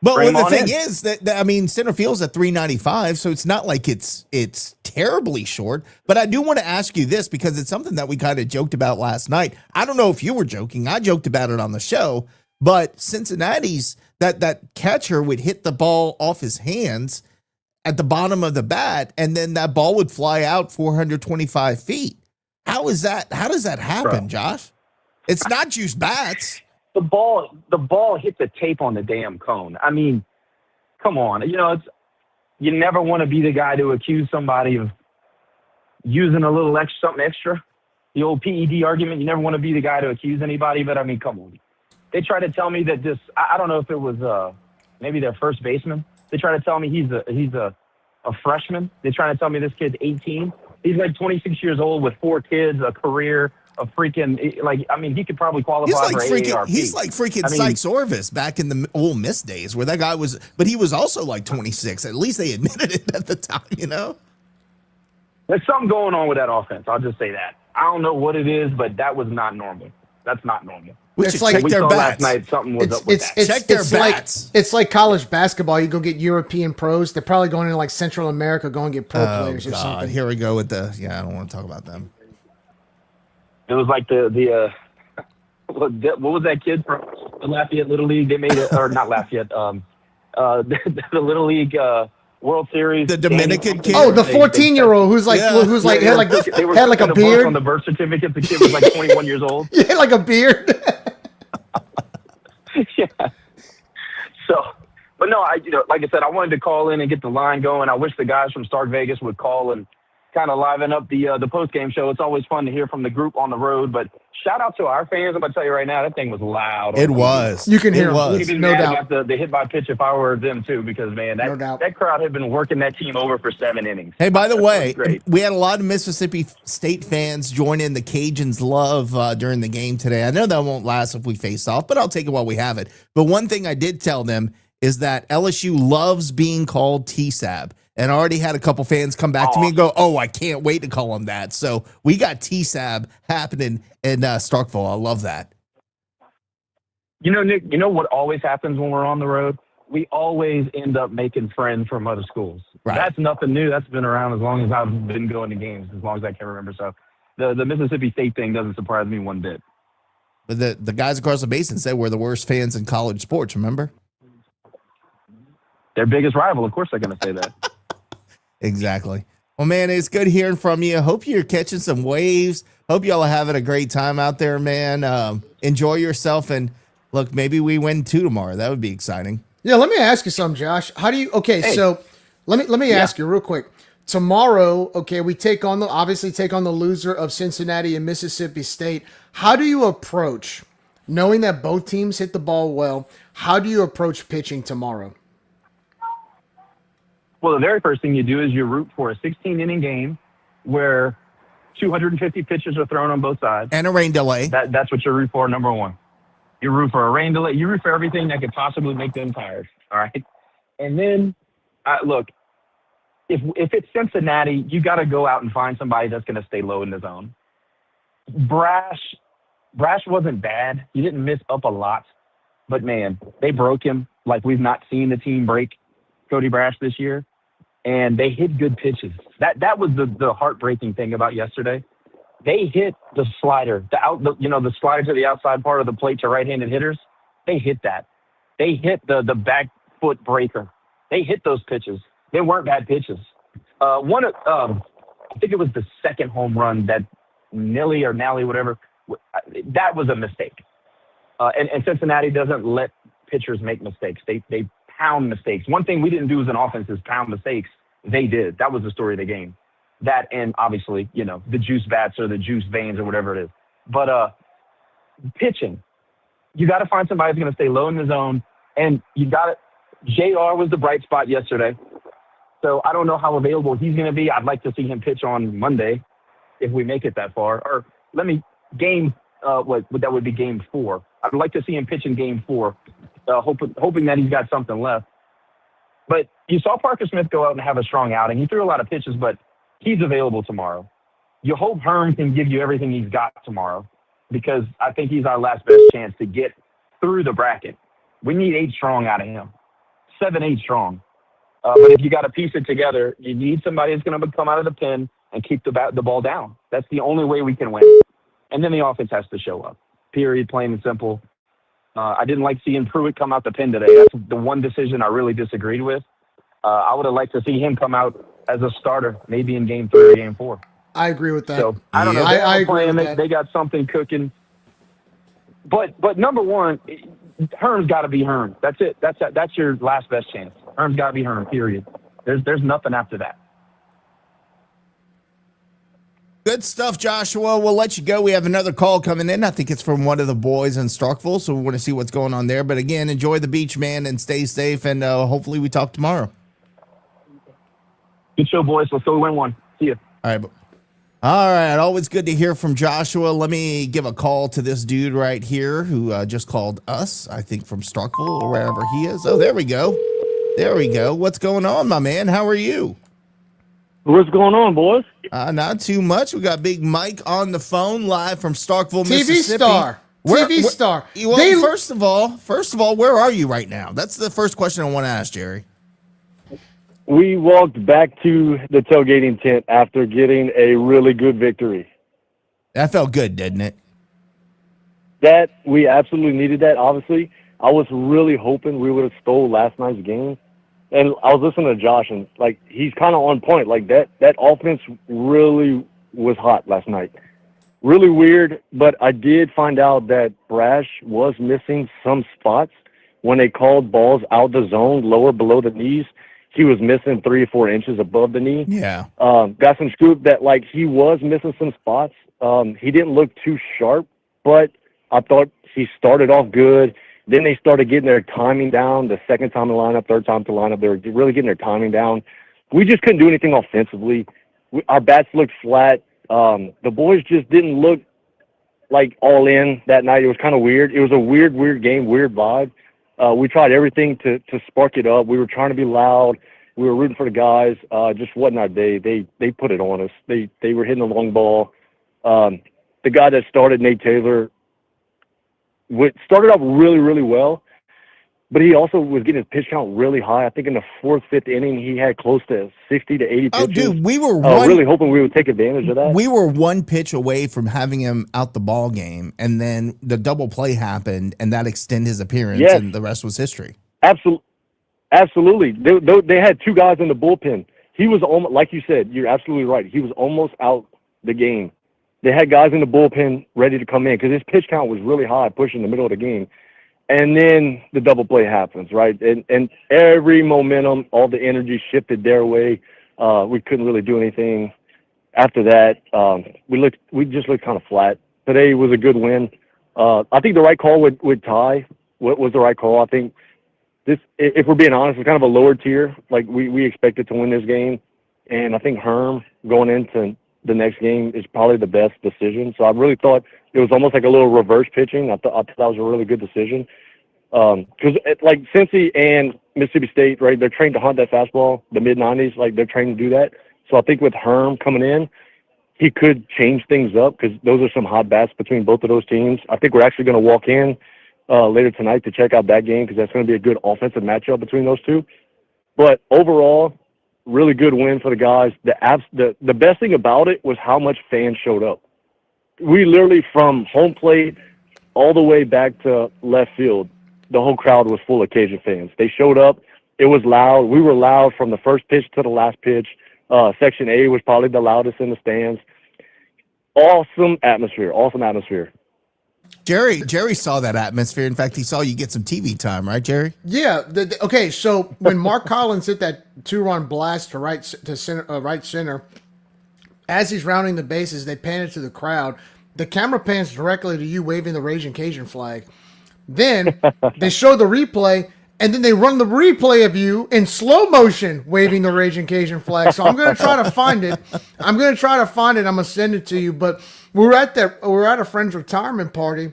But the thing is that I mean, center field's at 395, so it's not like it's terribly short. But I do want to ask you this because it's something that we kind of joked about last night. I don't know if you were joking. I joked about it on the show. But Cincinnati's that catcher would hit the ball off his hands at the bottom of the bat, and then that ball would fly out 425 feet. How does that happen, Josh? It's not just bats. The ball hit the tape on the damn cone. I mean, come on. You never want to be the guy to accuse somebody of using a little something extra. The old PED argument. You never want to be the guy to accuse anybody. But I mean, come on. They try to tell me that I don't know if it was maybe their first baseman. They try to tell me he's a freshman. They try to tell me this kid's 18. He's like 26 years old with 4 kids, a career. A freaking he could probably qualify for AARP. He's like freaking Sykes Orvis back in the Ole Miss days, where that guy was, but he was also like 26. At least they admitted it at the time, There's something going on with that offense. I'll just say that. I don't know what it is, but that was not normal. That's not normal. It's like we saw last night. Something was up with that. Check their bats. It's like college basketball. You go get European pros. They're probably going into like Central America, go and get pro players or something. Here we go with I don't want to talk about them. It was like what was that kid from the Lafayette Little League? They made it, or not Lafayette, the Little League World Series. The Dominican kid. Oh, the 14-year-old who's like had like a beard on the birth certificate. The kid was like 21 years old. Yeah, like a beard. Yeah. So, but no, like I said, I wanted to call in and get the line going. I wish the guys from Stark Vegas would call and kind of liven up the post-game show. It's always fun to hear from the group on the road, but shout out to our fans. I'm going to tell you right now, that thing was loud. It was. You can hear it. No doubt. The hit by pitch if I were them too, because man, that crowd had been working that team over for 7 innings. Hey, by the way, we had a lot of Mississippi State fans join in the Cajuns' love during the game today. I know that won't last if we face off, but I'll take it while we have it. But one thing I did tell them is that LSU loves being called TSAB. And I already had a couple fans come back to me and go, "Oh, I can't wait to call him that." So we got TSAB happening in Starkville. I love that. Nick, what always happens when we're on the road? We always end up making friends from other schools. Right. That's nothing new. That's been around as long as I've been going to games, as long as I can remember. So the Mississippi State thing doesn't surprise me one bit. But the guys across the basin said we're the worst fans in college sports, remember? Their biggest rival. Of course they're going to say that. Exactly. Well, man, it's good hearing from you. Hope you're catching some waves. Hope y'all are having a great time out there, man. Enjoy yourself. And look, maybe we win 2 tomorrow. That would be exciting. Yeah, let me ask you something, Josh. How do you? Okay, so let me ask you real quick. Tomorrow, okay, we take on the loser of Cincinnati and Mississippi State. How do you approach Knowing that both teams hit the ball well, how do you approach pitching tomorrow? Well, the very first thing you do is you root for a 16-inning game where 250 pitches are thrown on both sides. And a rain delay. That's what you root for, number one. You root for a rain delay. You root for everything that could possibly make them tired, all right? And then, look, if it's Cincinnati, you got to go out and find somebody that's going to stay low in the zone. Brash wasn't bad. He didn't miss up a lot. But, man, they broke him like we've not seen the team break Cody Brash this year. And they hit good pitches. That was the heartbreaking thing about yesterday. They hit the slider, the slider to the outside part of the plate to right-handed hitters. They hit that. They hit the back foot breaker. They hit those pitches. They weren't bad pitches. I think it was the second home run that Nally, whatever, that was a mistake. And Cincinnati doesn't let pitchers make mistakes. They pound mistakes. One thing we didn't do as an offense is pound mistakes. They did. That was the story of the game. That and obviously, the juice bats or the juice veins or whatever it is. But pitching, you got to find somebody who's going to stay low in the zone. And you got to – JR was the bright spot yesterday. So I don't know how available he's going to be. I'd like to see him pitch on Monday if we make it that far. Or that would be game 4. I'd like to see him pitch in game 4, hoping that he's got something left. But you saw Parker Smith go out and have a strong outing. He threw a lot of pitches, but he's available tomorrow. You hope Herm can give you everything he's got tomorrow because I think he's our last best chance to get through the bracket. We need 8 strong out of him, 7-8 strong. But if you got to piece it together, you need somebody that's going to come out of the pen and keep the ball down. That's the only way we can win. And then the offense has to show up, period, plain and simple. I didn't like seeing Pruitt come out the pen today. That's the one decision I really disagreed with. I would have liked to see him come out as a starter, maybe in game 3 or game 4. I agree with that. So I don't know. I agree with that. They got something cooking. But number one, Herm's got to be Herm. That's it. That's your last best chance. Herm's got to be Herm. Period. There's nothing after that. Good stuff, Joshua. We'll let you go. We have another call coming in. I think it's from one of the boys in Starkville, so we want to see what's going on there. But again, enjoy the beach, man, and stay safe. And hopefully we talk tomorrow. Good show, boys. Let's go win one. See you. All right. All right. Always good to hear from Joshua. Let me give a call to this dude right here who just called us, I think from Starkville or wherever he is. Oh, there we go. There we go. What's going on, my man? How are you? What's going on, boys? Not too much. We got Big Mike on the phone live from Starkville, TV Mississippi. TV star. Well, first of all, where are you right now? That's the first question I want to ask, Jerry. We walked back to the tailgating tent after getting a really good victory. That felt good, didn't it? That we absolutely needed that. Obviously, I was really hoping we would have stole last night's game. And I was listening to Josh, and he's kind of on point. That offense really was hot last night. Really weird, but I did find out that Brash was missing some spots when they called balls out the zone, lower below the knees. He was missing 3 or 4 inches above the knee. Yeah. Got some scoop that he was missing some spots. He didn't look too sharp, but I thought he started off good. Then they started getting their timing down. The second time in the lineup, third time to lineup, they were really getting their timing down. We just couldn't do anything offensively. Our bats looked flat. The boys just didn't look all in that night. It was kind of weird. It was a weird game, weird vibe. We tried everything to spark it up. We were trying to be loud. We were rooting for the guys. Just wasn't our day. They put it on us. They were hitting the long ball. The guy that started, Nate Taylor, started off really, really well, but he also was getting his pitch count really high. I think in the 4th, 5th inning, he had close to 60 to 80 pitches. Oh, dude, we were really hoping we would take advantage of that. We were 1 pitch away from having him out the ball game, and then the double play happened, and that extended his appearance, and the rest was history. Absolutely. They had 2 guys in the bullpen. He was almost, like you said, you're absolutely right. He was almost out the game. They had guys in the bullpen ready to come in because his pitch count was really high, pushing the middle of the game. And then the double play happens, right? And every momentum, all the energy shifted their way. We couldn't really do anything. After that, we just looked kind of flat. Today was a good win. I think the right call with Ty was the right call. I think this, if we're being honest, it's kind of a lower tier. Like we expected to win this game, and I think Herm going into the next game is probably the best decision. So I really thought it was almost like a little reverse pitching. I thought that was a really good decision. Because like Cincy and Mississippi State, right, they're trained to hunt that fastball, the mid-90s, like they're trained to do that. So I think with Herm coming in, he could change things up because those are some hot bats between both of those teams. I think we're actually going to walk in later tonight to check out that game because that's going to be a good offensive matchup between those two. But overall, really good win for the guys. The best thing about it was how much fans showed up. We literally, from home plate all the way back to left field, the whole crowd was full of Cajun fans. They showed up. It was loud. We were loud from the first pitch to the last pitch. Section A was probably the loudest in the stands. Awesome atmosphere. Awesome atmosphere. Jerry saw that atmosphere. In fact, he saw you get some TV time, right, Jerry? Yeah. Okay. So when Mark Collins hit that 2-run blast to right center, as he's rounding the bases, they pan it to the crowd. The camera pans directly to you waving the Raging Cajun flag. Then they show the replay, and then they run the replay of you in slow motion waving the Raging Cajun flag. So I'm going to try to find it. I'm going to send it to you. But we're at a friend's retirement party,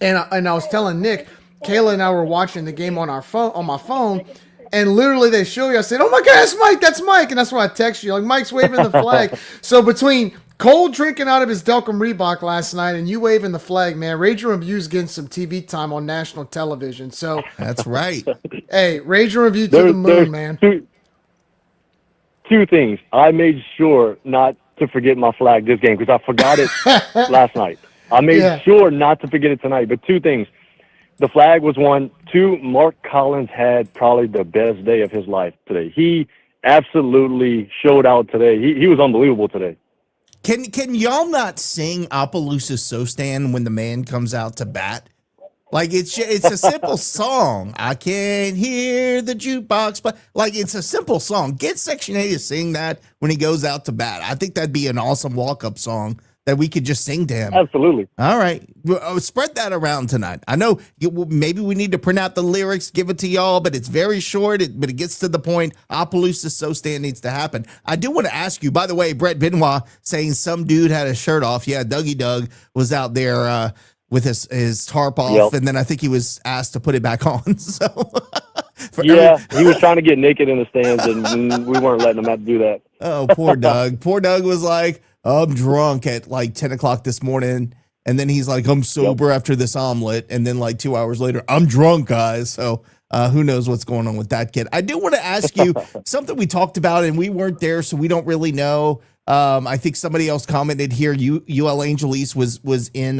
and I was telling Nick, Kayla and I were watching the game on my phone, and literally they show you. I said, "Oh my God, that's Mike," and that's when I text you, like, Mike's waving the flag. So between Cole drinking out of his Delcom Reebok last night and you waving the flag, man, Rager Review's getting some TV time on national television. So that's right. Hey, Rager Review to the moon, man. Two things. I made sure not to forget my flag this game because I forgot it last night. I made sure not to forget it tonight. But two things. The flag was one. Two, Mark Collins had probably the best day of his life today. He absolutely showed out today. He was unbelievable today. Can y'all not sing Opelousas So Stand when the man comes out to bat? Like it's a simple song. I can't hear the jukebox, but like it's a simple song. Get Section A to sing that when he goes out to bat. I think that'd be an awesome walk-up song that we could just sing to him. Absolutely. All right. Spread that around tonight. I know maybe we need to print out the lyrics, give it to y'all, but it's very short, but it gets to the point. Opelousas So Stand needs to happen. I do want to ask you, by the way, Brett Benoit saying some dude had his shirt off. Yeah, Dougie Doug was out there with his tarp off, and then I think he was asked to put it back on. So he was trying to get naked in the stands, and we weren't letting him do that. Oh, poor Doug. Poor Doug was like, I'm drunk at like 10 o'clock this morning. And then he's like, I'm sober after this omelet. And then like 2 hours later, I'm drunk, guys. So who knows what's going on with that kid. I do want to ask you something we talked about and we weren't there, so we don't really know. I think somebody else commented here. UL Angel East was in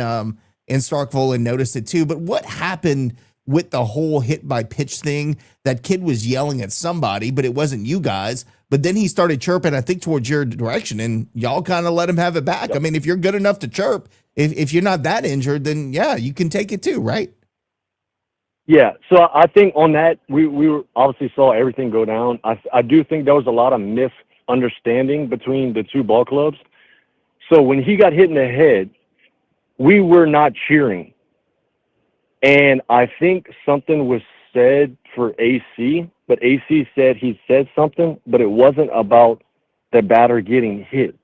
Starkville and noticed it too. But what happened with the whole hit by pitch thing? That kid was yelling at somebody, but it wasn't you guys. But then he started chirping, I think, towards your direction, and y'all kind of let him have it back. Yep. I mean, if you're good enough to chirp, if you're not that injured, then yeah, you can take it too, right? Yeah. So I think on that, we obviously saw everything go down. I do think there was a lot of misunderstanding between the two ball clubs. So when he got hit in the head, we were not cheering. And I think something was said for AC, but AC said he said something, but it wasn't about the batter getting hit.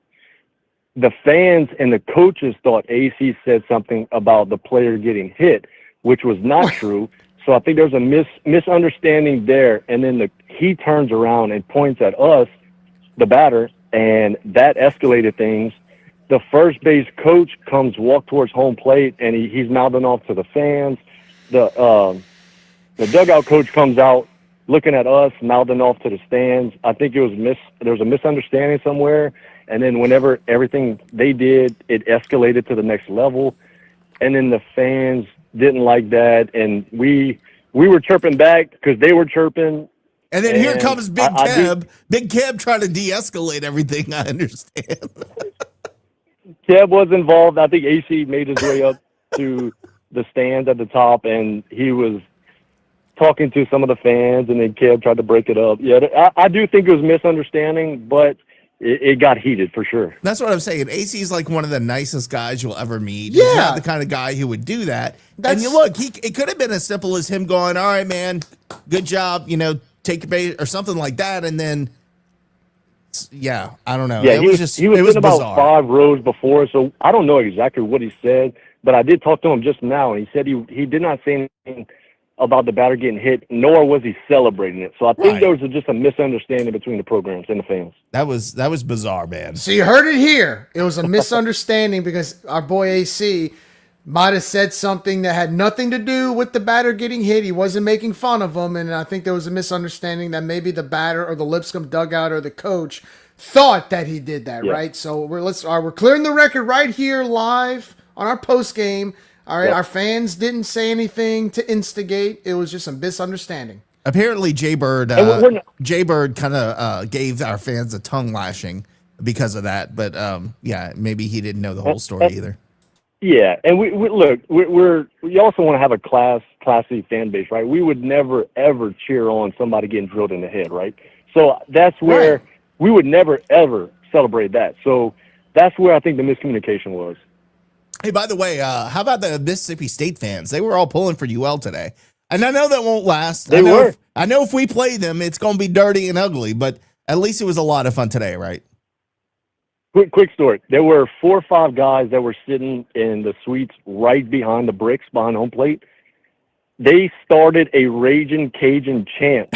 The fans and the coaches thought AC said something about the player getting hit, which was not true. So I think there's a misunderstanding there. And then he turns around and points at us, the batter, and that escalated things. The first base coach walk towards home plate, and he's mouthing off to the fans. The dugout coach comes out looking at us, mouthing off to the stands. I think there was a misunderstanding somewhere. And then whenever everything they did, it escalated to the next level. And then the fans didn't like that. And we were chirping back because they were chirping. And then here comes Big Keb. Big Keb trying to de-escalate everything, I understand. Keb was involved. I think AC made his way up to the stands at the top, and he was talking to some of the fans, and then Keb tried to break it up. Yeah, I do think it was misunderstanding, but it got heated for sure. That's what I'm saying. AC is like one of the nicest guys you'll ever meet. Yeah. He's not the kind of guy who would do that. And you look, it could have been as simple as him going, all right, man, good job, take your bait or something like that. And then, yeah, I don't know. Yeah, it was sitting about bizarre. 5 rows before, so I don't know exactly what he said, but I did talk to him just now, and he said he did not say anything about the batter getting hit, nor was he celebrating it. So I think there was just a misunderstanding between the programs and the fans. That was bizarre, man. So you heard it here. It was a misunderstanding because our boy AC might have said something that had nothing to do with the batter getting hit. He wasn't making fun of him, and I think there was a misunderstanding that maybe the batter or the Lipscomb dugout or the coach thought that he did that, right? So we're clearing the record right here live on our post game. All right, our fans didn't say anything to instigate. It was just a misunderstanding. Apparently, Jay Bird kind of gave our fans a tongue lashing because of that. But yeah, maybe he didn't know the whole story either. Yeah, and we also want to have a classy fan base, right? We would never ever cheer on somebody getting drilled in the head, right? So that's where we would never ever celebrate that. So that's where I think the miscommunication was. Hey, by the way, how about the Mississippi State fans? They were all pulling for UL today. And I know that won't last. I know if we play them, it's going to be dirty and ugly, but at least it was a lot of fun today, right? Quick story. There were 4 or 5 guys that were sitting in the suites right behind the bricks, behind home plate. They started a Ragin' Cajun chant,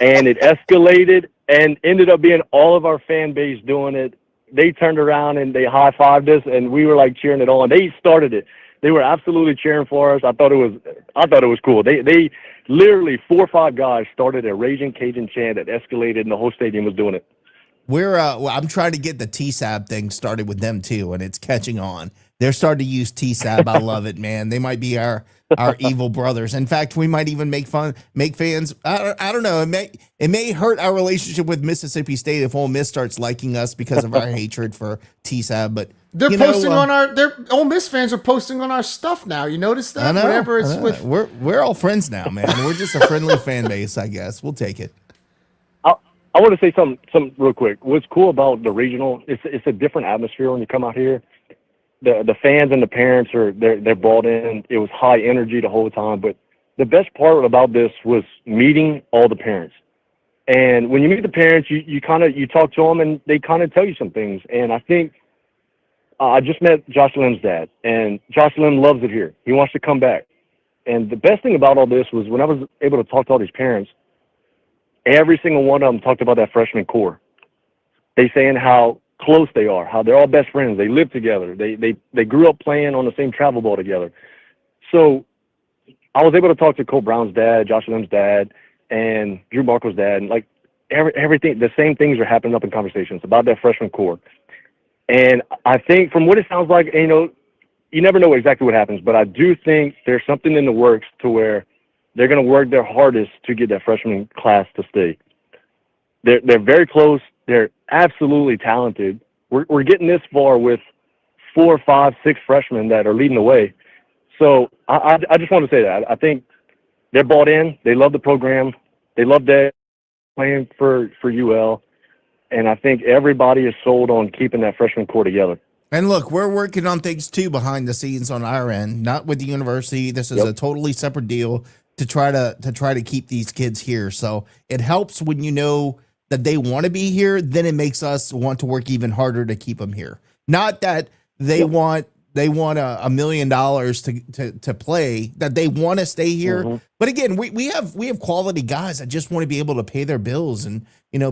and it escalated and ended up being all of our fan base doing it. They turned around and they high-fived us, and we were like cheering it on. They started it. They were absolutely cheering for us. I thought it was cool. They literally 4 or 5 guys started a Ragin' Cajun chant that escalated, and the whole stadium was doing it. I'm trying to get the TSAB thing started with them too, and it's catching on. They're starting to use TSAB. I love it, man. They might be our evil brothers. In fact, we might even make fans. I don't know. It may hurt our relationship with Mississippi State if Ole Miss starts liking us because of our hatred for TSAB. But they're posting on their Ole Miss fans are posting on our stuff now. You notice that? I know. Whenever it's with, we're all friends now, man. We're just a friendly fan base, I guess. We'll take it. I want to say something real quick. What's cool about the regional? It's a different atmosphere when you come out here. The fans and the parents they're brought in. It was high energy the whole time. But the best part about this was meeting all the parents. And when you meet the parents, you talk to them and they kind of tell you some things. And I think I just met Josh Lim's dad, and Josh Lim loves it here. He wants to come back. And the best thing about all this was when I was able to talk to all these parents, every single one of them talked about that freshman core. They saying how close they are, how they're all best friends. They live together. They grew up playing on the same travel ball together. So I was able to talk to Cole Brown's dad, Josh Lim's dad, and Drew Marco's dad. And like everything, the same things are happening up in conversations about that freshman core. And I think from what it sounds like, you never know exactly what happens, but I do think there's something in the works to where they're going to work their hardest to get that freshman class to stay. They're very close. They're absolutely talented. We're getting this far with 4, 5, 6 freshmen that are leading the way. So I just want to say that. I think they're bought in. They love the program. They love that playing for UL. And I think everybody is sold on keeping that freshman core together. And look, we're working on things too behind the scenes on our end, not with the university. This is a totally separate deal to try to keep these kids here. So it helps when you know that they want to be here. Then it makes us want to work even harder to keep them here. Not that they want $1 million to play, that they want to stay here. Mm-hmm. But again, we have quality guys that just want to be able to pay their bills and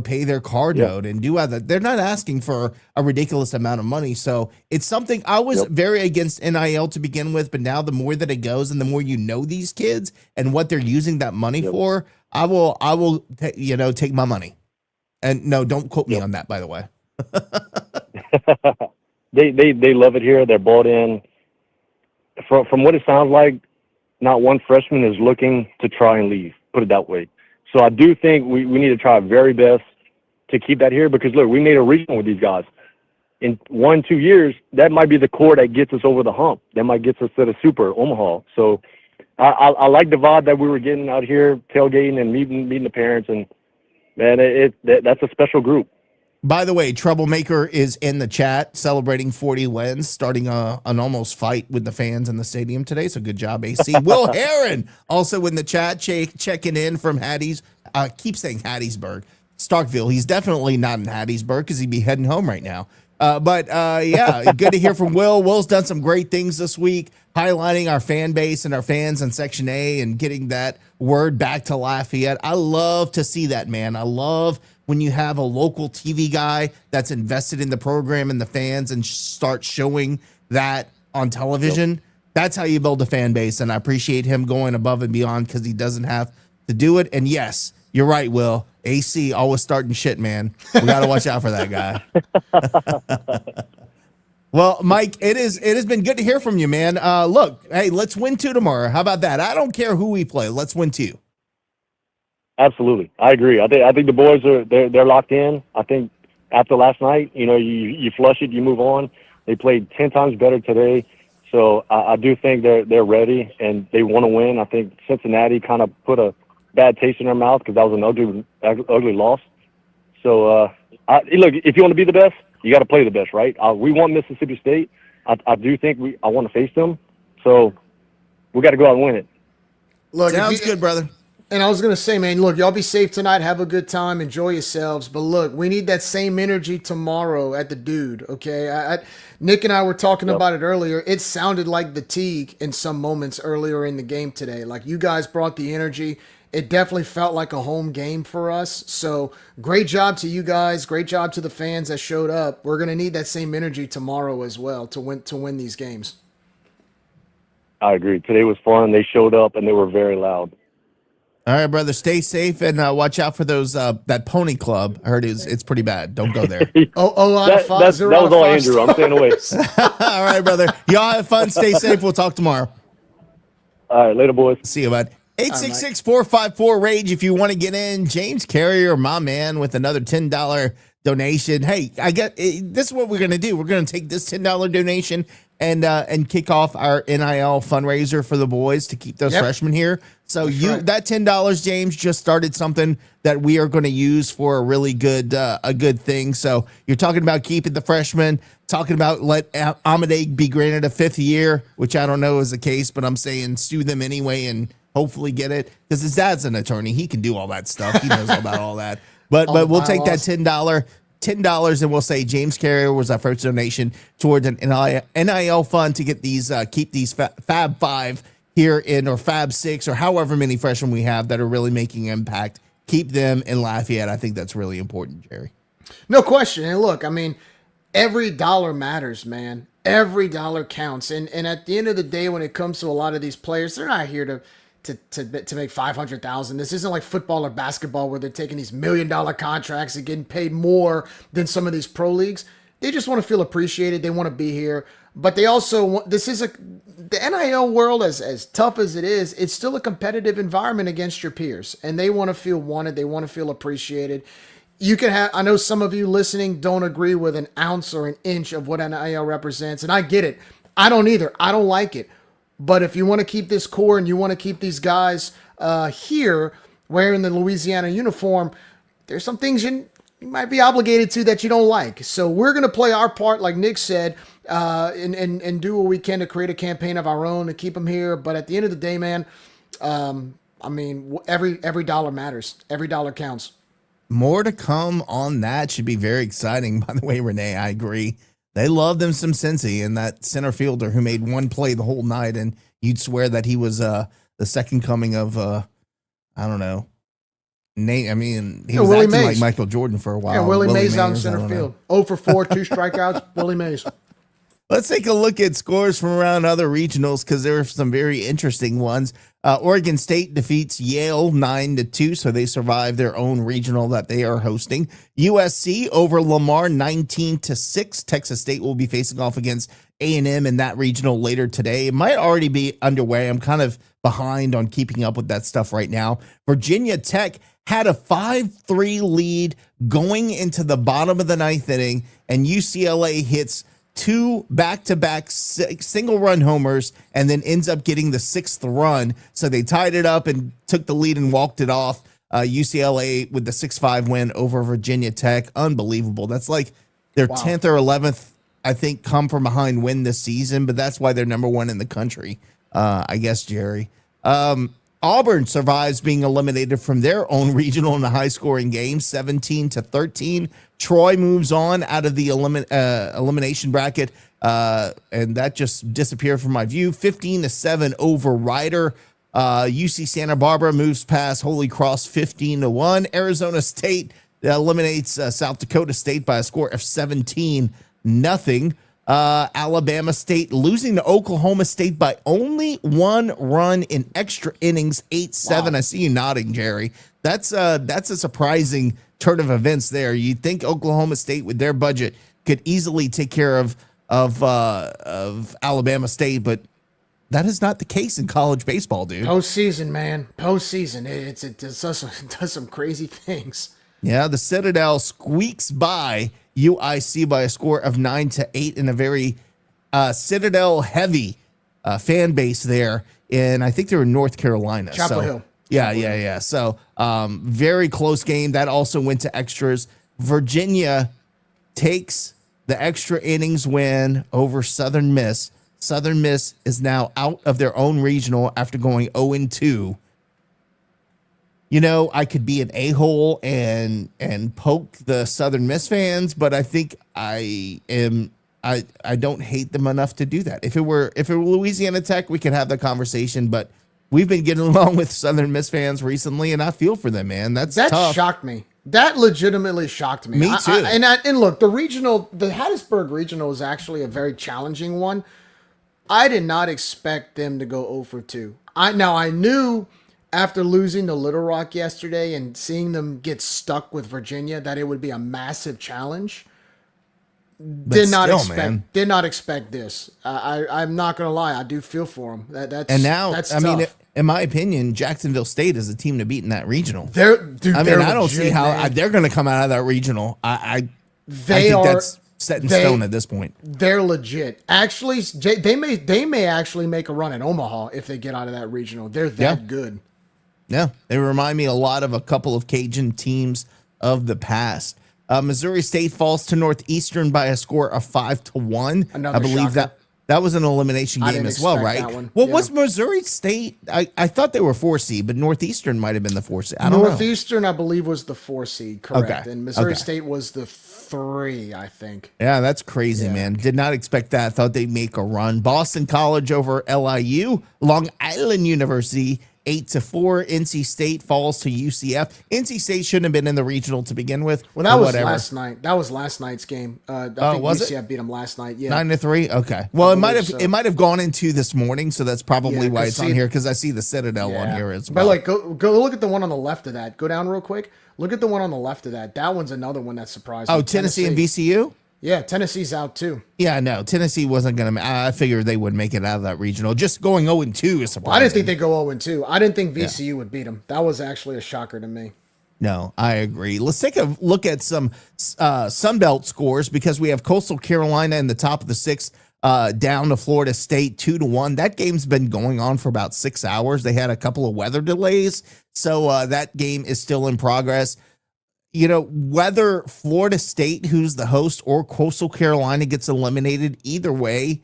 pay their car note and do other. They're not asking for a ridiculous amount of money. So it's something I was very against NIL to begin with, but now the more that it goes and the more you know these kids and what they're using that money for, I will take my money. And no, don't quote me on that, by the way. They love it here. They're bought in. From what it sounds like, not one freshman is looking to try and leave, put it that way. So I do think we need to try our very best to keep that here because, look, we made a regional with these guys. In 1-2 years, that might be the core that gets us over the hump. That might get us to the Super Omaha. So I like the vibe that we were getting out here, tailgating and meeting the parents. And, man, that's a special group. By the way, Troublemaker is in the chat celebrating 40 wins, starting an almost fight with the fans in the stadium today. So good job, AC. Will Heron also in the chat checking in from Hatties. Keep saying Hattiesburg. Starkville. He's definitely not in Hattiesburg because he'd be heading home right now. But yeah, good to hear from Will. Will's done some great things this week, highlighting our fan base and our fans in Section A and getting that word back to Lafayette. I love to see that, man. I love when you have a local TV guy that's invested in the program and the fans and start showing that on television. Yep. That's how you build a fan base, and I appreciate him going above and beyond because he doesn't have to do it. And yes, you're right, Will. AC always starting shit, man. We got to watch out for that guy. Well, Mike, it has been good to hear from you, man. Look, hey, let's win 2 tomorrow. How about that? I don't care who we play. Let's win 2. Absolutely, I agree. I think the boys they're locked in. I think after last night, you flush it, you move on. They played 10 times better today, so I do think they're ready and they want to win. I think Cincinnati kind of put a bad taste in their mouth because that was an ugly loss. So look, if you want to be the best, you got to play the best, right? We want Mississippi State. I do think I want to face them, so we got to go out and win it. Look, sounds good, brother. And I was going to say, man, look, y'all be safe tonight. Have a good time. Enjoy yourselves. But look, we need that same energy tomorrow at the Dude, okay? Nick and I were talking about it earlier. It sounded like the Teague in some moments earlier in the game today. Like, you guys brought the energy. It definitely felt like a home game for us. So great job to you guys. Great job to the fans that showed up. We're going to need that same energy tomorrow as well to win these games. I agree. Today was fun. They showed up, and they were very loud. All right, brother. Stay safe and watch out for those that pony club. I heard it's pretty bad. Don't go there. That was all Andrew. I'm staying away. All right, brother. Y'all have fun. Stay safe. We'll talk tomorrow. All right, later, boys. See you, bud. 866-454-RAGE if you want to get in. James Carrier, my man, with another $10 donation. Hey, this is what we're gonna do. We're gonna take this $10 donation and kick off our NIL fundraiser for the boys to keep those freshmen here. So that $10, James, just started something that we are going to use for a really good thing. So you're talking about keeping the freshmen, talking about let Amade be granted a 5th year, which I don't know is the case, but I'm saying sue them anyway and hopefully get it because his dad's an attorney. He can do all that stuff. He knows about all that. But we'll take that $10 and we'll say James Carrier was our first donation towards an NIL fund to get these keep these Fab 5 here or Fab 6 or however many freshmen we have that are really making impact. Keep them in Lafayette. I think that's really important, Jerry. No question. And look, I mean, every dollar matters, man. Every dollar counts. And at the end of the day, when it comes to a lot of these players, they're not here to make $500,000. This isn't like football or basketball where they're taking these $1 million contracts and getting paid more than some of these pro leagues. They just want to feel appreciated. They want to be here. But they also want, the NIL world, as tough as it is, it's still a competitive environment against your peers. And they want to feel wanted. They want to feel appreciated. You can have, I know some of you listening don't agree with an ounce or an inch of what NIL represents. And I get it. I don't either. I don't like it. But if you want to keep this core and you want to keep these guys here wearing the Louisiana uniform, there's some things you might be obligated to that you don't like. So we're going to play our part, like Nick said, and do what we can to create a campaign of our own to keep them here. But at the end of the day, man, I mean, every dollar matters. Every dollar counts. More to come on that. Should be very exciting. By the way, Renee, I agree. They love them some Cincy and that center fielder who made one play the whole night, and you'd swear that he was the second coming of I don't know. Nate, I mean, he was acting like Michael Jordan for a while. Yeah, Willie Mays out in center field. 0 for 4, 2 strikeouts, Willie Mays. Let's take a look at scores from around other regionals because there are some very interesting ones. Oregon State defeats Yale 9-2, so they survive their own regional that they are hosting. USC over Lamar 19-6. Texas State will be facing off against A&M in that regional later today. It might already be underway. I'm kind of behind on keeping up with that stuff right now. Virginia Tech had a 5-3 lead going into the bottom of the 9th inning, and UCLA hits 2 back-to-back single-run homers and then ends up getting the 6th run. So they tied it up and took the lead and walked it off. UCLA with the 6-5 win over Virginia Tech. Unbelievable. That's like their 10th or 11th, I think, come from behind win this season, but that's why they're number one in the country, I guess, Jerry. Auburn survives being eliminated from their own regional in a high-scoring game, 17-13. Troy moves on out of the elimination bracket, and that just disappeared from my view. 15-7 over Rider. UC Santa Barbara moves past Holy Cross 15-1. Arizona State eliminates South Dakota State by a score of 17-0. Alabama State losing to Oklahoma State by only 1 run in extra innings, 8-7. Wow. I see you nodding, Jerry. That's a surprising turn of events there. You'd think Oklahoma State with their budget could easily take care of Alabama State, but that is not the case in college baseball, dude. Postseason, man. Postseason. It does some crazy things. Yeah, the Citadel squeaks by UIC by a score of 9-8 in a very Citadel-heavy fan base there. And I think they're in North Carolina. Chapel Hill. Yeah. So very close game. That also went to extras. Virginia takes the extra innings win over Southern Miss. Southern Miss is now out of their own regional after going 0-2. You know, I could be an a-hole and poke the Southern Miss fans, but I think I don't hate them enough to do that. If it were Louisiana Tech, we could have that conversation, but we've been getting along with Southern Miss fans recently, and I feel for them, man. That tough. Shocked me. That legitimately shocked me. Me too. And look, the Hattiesburg regional is actually a very challenging one. I did not expect them to go 0-2. I knew after losing to Little Rock yesterday and seeing them get stuck with Virginia that it would be a massive challenge. Did not expect this. I'm not gonna lie. I do feel for them. That's tough. In my opinion, Jacksonville State is a team to beat in that regional. I don't see how they're going to come out of that regional. I think that's set in stone at this point. They're legit. Actually, they may actually make a run at Omaha if they get out of that regional. They're that good. Yeah, they remind me a lot of a couple of Cajun teams of the past. Missouri State falls to Northeastern by a score of 5-1. I believe shocker. that was an elimination game as well, right? What was Missouri State? I thought they were 4 seed, but Northeastern might have been the 4 seed. I don't know. Northeastern, I believe, was the 4 seed, correct? Okay. And Missouri State was the 3, I think. Yeah, that's crazy, man. Did not expect that. Thought they'd make a run. Boston College over LIU. Long Island University 8-4. NC State falls to UCF. NC State shouldn't have been in the regional to begin with. Well, that was last night. That was last night's game. I think was UCF beat them last night. Yeah, 9-3. Okay. Well, it might have gone into this morning, so that's probably why it's on here because I see the Citadel on here as well. But go look at the one on the left of that. Go down real quick. Look at the one on the left of that. That one's another one that surprised me. Oh, Tennessee and VCU. Yeah, Tennessee's out too. Yeah, no, Tennessee wasn't going to. I figured they would make it out of that regional. Just going 0-2 is surprising. Well, I didn't think they'd go 0-2. I didn't think VCU would beat them. That was actually a shocker to me. No, I agree. Let's take a look at some Sunbelt scores because we have Coastal Carolina in the top of the 6th, down to Florida State 2-1. That game's been going on for about 6 hours. They had a couple of weather delays, so that game is still in progress. You know, whether Florida State, who's the host, or Coastal Carolina gets eliminated, either way,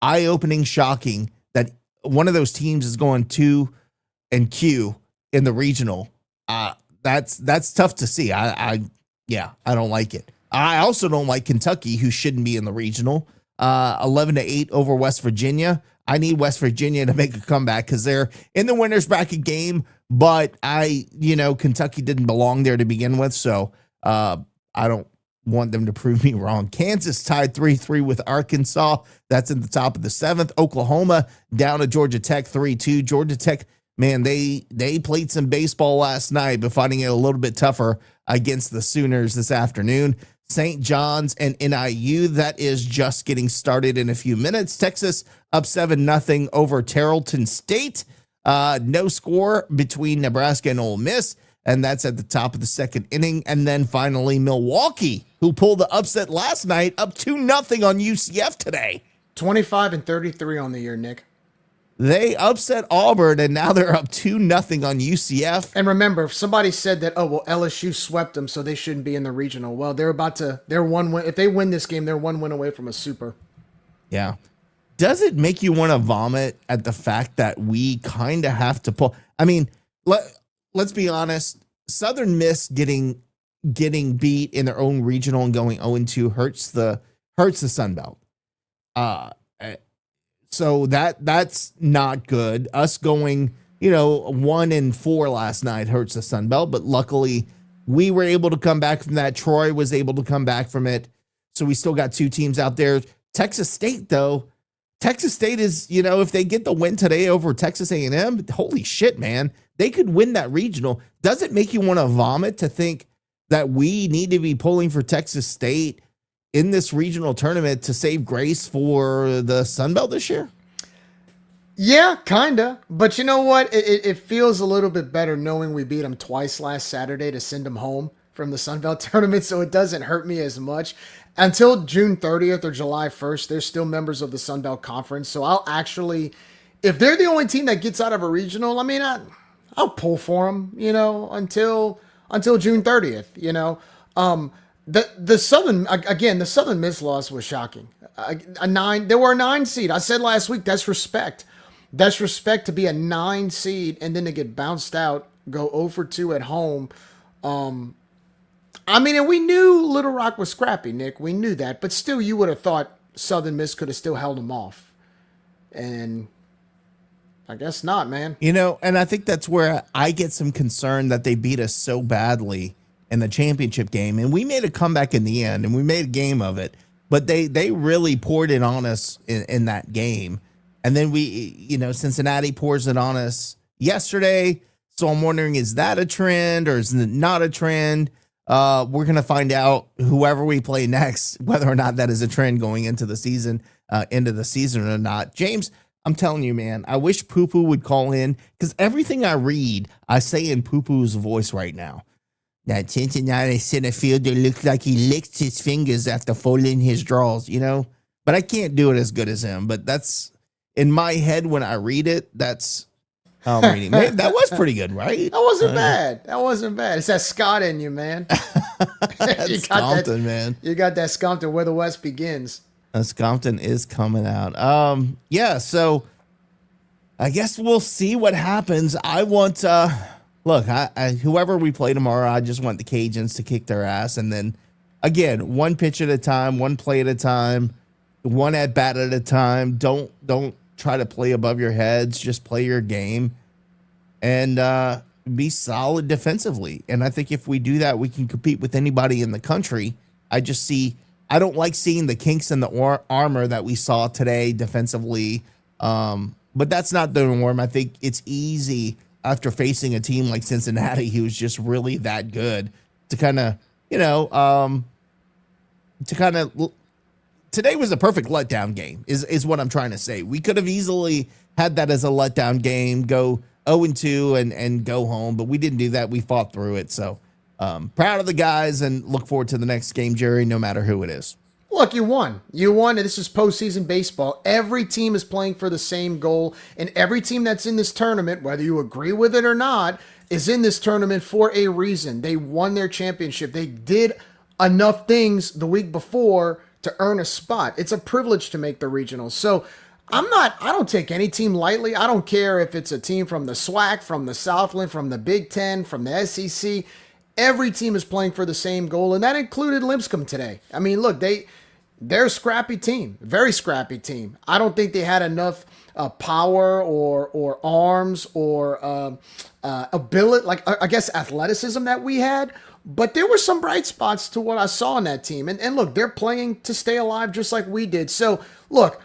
eye-opening, shocking that one of those teams is going 2-Q in the regional. That's tough to see. I don't like it. I also don't like Kentucky, who shouldn't be in the regional. 11-8 over West Virginia. I need West Virginia to make a comeback because they're in the winner's bracket game. But Kentucky didn't belong there to begin with, so I don't want them to prove me wrong. Kansas tied 3-3 with Arkansas. That's in the top of the 7th. Oklahoma down to Georgia Tech 3-2. Georgia Tech, man, they played some baseball last night, but finding it a little bit tougher against the Sooners this afternoon. St. John's and NIU, that is just getting started in a few minutes. Texas up 7-0 over Tarleton State. No score between Nebraska and Ole Miss, and that's at the top of the 2nd inning. And then finally, Milwaukee, who pulled the upset last night, up 2-0 on UCF today. 25-33 on the year, Nick. They upset Auburn, and now they're up 2-0 on UCF. And remember, somebody said that, oh, well, LSU swept them, so they shouldn't be in the regional. Well, they're one win. If they win this game, they're one win away from a super. Yeah. Does it make you want to vomit at the fact that we kind of have to pull? I mean, let's be honest. Southern Miss getting beat in their own regional and going 0-2 hurts the Sun Belt. So that's not good. Us going, 1-4 last night hurts the Sun Belt, but luckily we were able to come back from that. Troy was able to come back from it. So we still got 2 teams out there. Texas State, though. Texas State is, if they get the win today over Texas A&M, holy shit, man. They could win that regional. Does it make you want to vomit to think that we need to be pulling for Texas State in this regional tournament to save grace for the Sun Belt this year? Yeah, kind of. But you know what? It feels a little bit better knowing we beat them twice last Saturday to send them home from the Sun Belt tournament, so it doesn't hurt me as much. Until June 30th or July 1st, they're still members of the Sun Belt Conference. So I'll actually, if they're the only team that gets out of a regional, I mean, I'll pull for them, until June 30th, The Southern Miss loss was shocking. There were a 9 seed. I said last week, that's respect. That's respect to be a 9 seed and then to get bounced out, go 0-2 at home. And we knew Little Rock was scrappy, Nick. We knew that. But still, you would have thought Southern Miss could have still held them off. And I guess not, man. And I think that's where I get some concern that they beat us so badly in the championship game. And we made a comeback in the end, and we made a game of it. But they really poured it on us in that game. And then Cincinnati pours it on us yesterday. So I'm wondering, is that a trend or is it not a trend? We're going to find out whoever we play next, whether or not that is a trend going into the season or not. James, I'm telling you, man, I wish Poo-Poo would call in because everything I read, I say in Poo-Poo's voice right now. That Cincinnati center fielder looks like he licked his fingers after folding his drawers, But I can't do it as good as him. But that's in my head when I read it. That's how I'm reading. Man, that was pretty good, right? That wasn't bad. That wasn't bad. It's that Scott in you, man. That's Compton, man. You got that Compton where the West begins. Compton is coming out. So I guess we'll see what happens. I want look, whoever we play tomorrow, I just want the Cajuns to kick their ass. And then, again, one pitch at a time, one play at a time, one at bat at a time. Don't try to play above your heads. Just play your game and be solid defensively. And I think if we do that, we can compete with anybody in the country. I don't like seeing the kinks in the armor that we saw today defensively. But that's not the norm. I think it's easy after facing a team like Cincinnati, who's just really that good, to kind of, today was a perfect letdown game, is what I'm trying to say. We could have easily had that as a letdown game, go 0-2 and go home, but we didn't do that. We fought through it. So proud of the guys and look forward to the next game, Jerry, no matter who it is. Look, you won. You won, and this is postseason baseball. Every team is playing for the same goal, and every team that's in this tournament, whether you agree with it or not, is in this tournament for a reason. They won their championship. They did enough things the week before to earn a spot. It's a privilege to make the regionals. So I don't take any team lightly. I don't care if it's a team from the SWAC, from the Southland, from the Big Ten, from the SEC. Every team is playing for the same goal, and that included Lipscomb today. I mean, look, they're a scrappy team, very scrappy team. I don't think they had enough power or arms or ability, I guess athleticism that we had. But there were some bright spots to what I saw in that team. And look, they're playing to stay alive just like we did. So, look,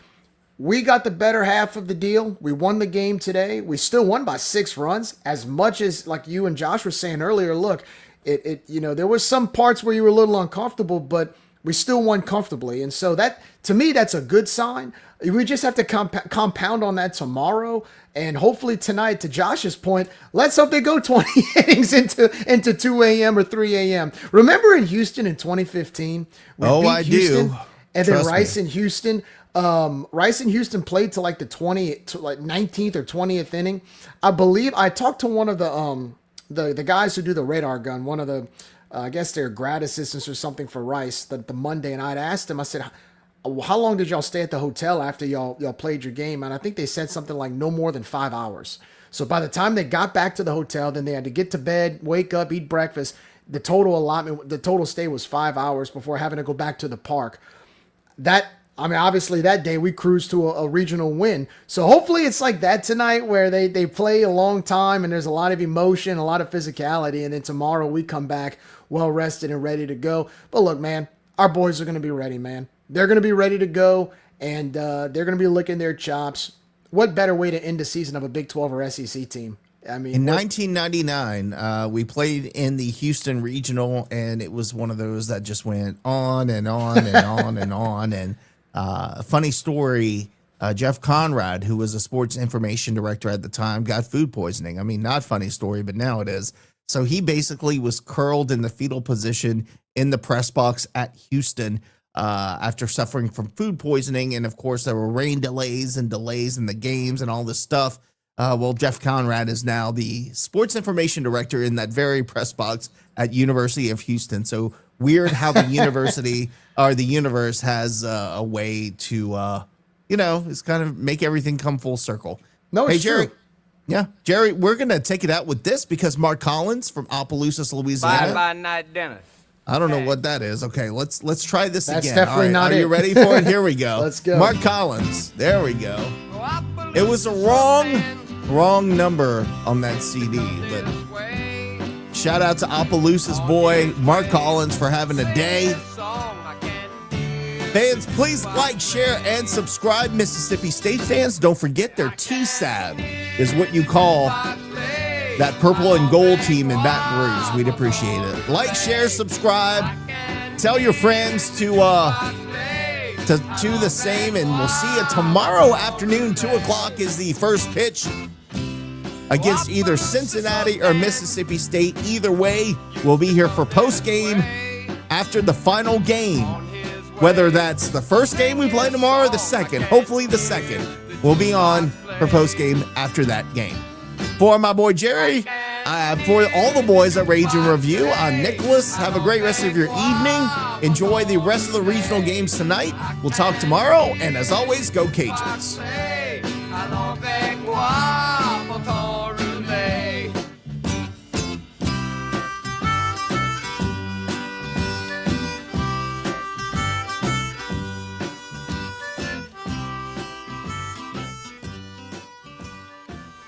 we got the better half of the deal. We won the game today. We still won by 6 runs. As much as, like you and Josh were saying earlier, look, there were some parts where you were a little uncomfortable, but we still won comfortably. And so that, to me, that's a good sign. We just have to compound on that tomorrow. And hopefully tonight, to Josh's point, let's hope they go 20 innings into 2 a.m. or 3 a.m. Remember in Houston in 2015? I do. And then Rice in Houston. Rice and Houston played to like the 19th or 20th inning. I believe I talked to one of the guys who do the radar gun, one of the I guess they're grad assistants or something for Rice the Monday, and I'd asked him, I said, how long did y'all stay at the hotel after y'all played your game? And I think they said something like no more than 5 hours. So by the time they got back to the hotel, then they had to get to bed, wake up, eat breakfast. The total stay was 5 hours before having to go back to the park. Obviously that day we cruised to a regional win. So hopefully it's like that tonight where they play a long time and there's a lot of emotion, a lot of physicality. And then tomorrow we come back well rested and ready to go. But look, man, our boys are going to be ready, man. They're going to be ready to go and they're going to be licking their chops. What better way to end the season of a Big 12 or SEC team? I mean, in 1999, we played in the Houston Regional, and it was one of those that just went on and on and on and on. And a funny story, Jeff Conrad, who was a sports information director at the time, got food poisoning. I mean, not funny story, but now it is. So he basically was curled in the fetal position in the press box at Houston after suffering from food poisoning. And of course, there were rain delays in the games and all this stuff. Well, Jeff Conrad is now the sports information director in that very press box at University of Houston. So weird how the university or the universe has a way to, it's kind of make everything come full circle. No, it's hey, Jerry. True. Yeah, Jerry, we're going to take it out with this because Mark Collins from Opelousas, Louisiana. Bye-bye night dinner. I don't know what that is. Okay, let's try this That's again. definitely not Are it. you ready for it? Here we go. Let's go. Mark Collins. There we go. It was a wrong number on that CD, but shout out to Opelousas boy Mark Collins for having a day. Fans, please like, share, and subscribe. Mississippi State fans, don't forget their TSAB is what you call that purple and gold team in Baton Rouge. We'd appreciate it. Like, share, subscribe. Tell your friends to do the same, and we'll see you tomorrow afternoon. 2 o'clock is the first pitch against either Cincinnati or Mississippi State. Either way, we'll be here for postgame after the final game. Whether that's the first game we play tomorrow or the second, hopefully the second, we'll be on for postgame after that game. For my boy Jerry, for all the boys at Rage and Review, I'm Nicholas. Have a great rest of your evening. Enjoy the rest of the regional games tonight. We'll talk tomorrow, and as always, go Cajuns.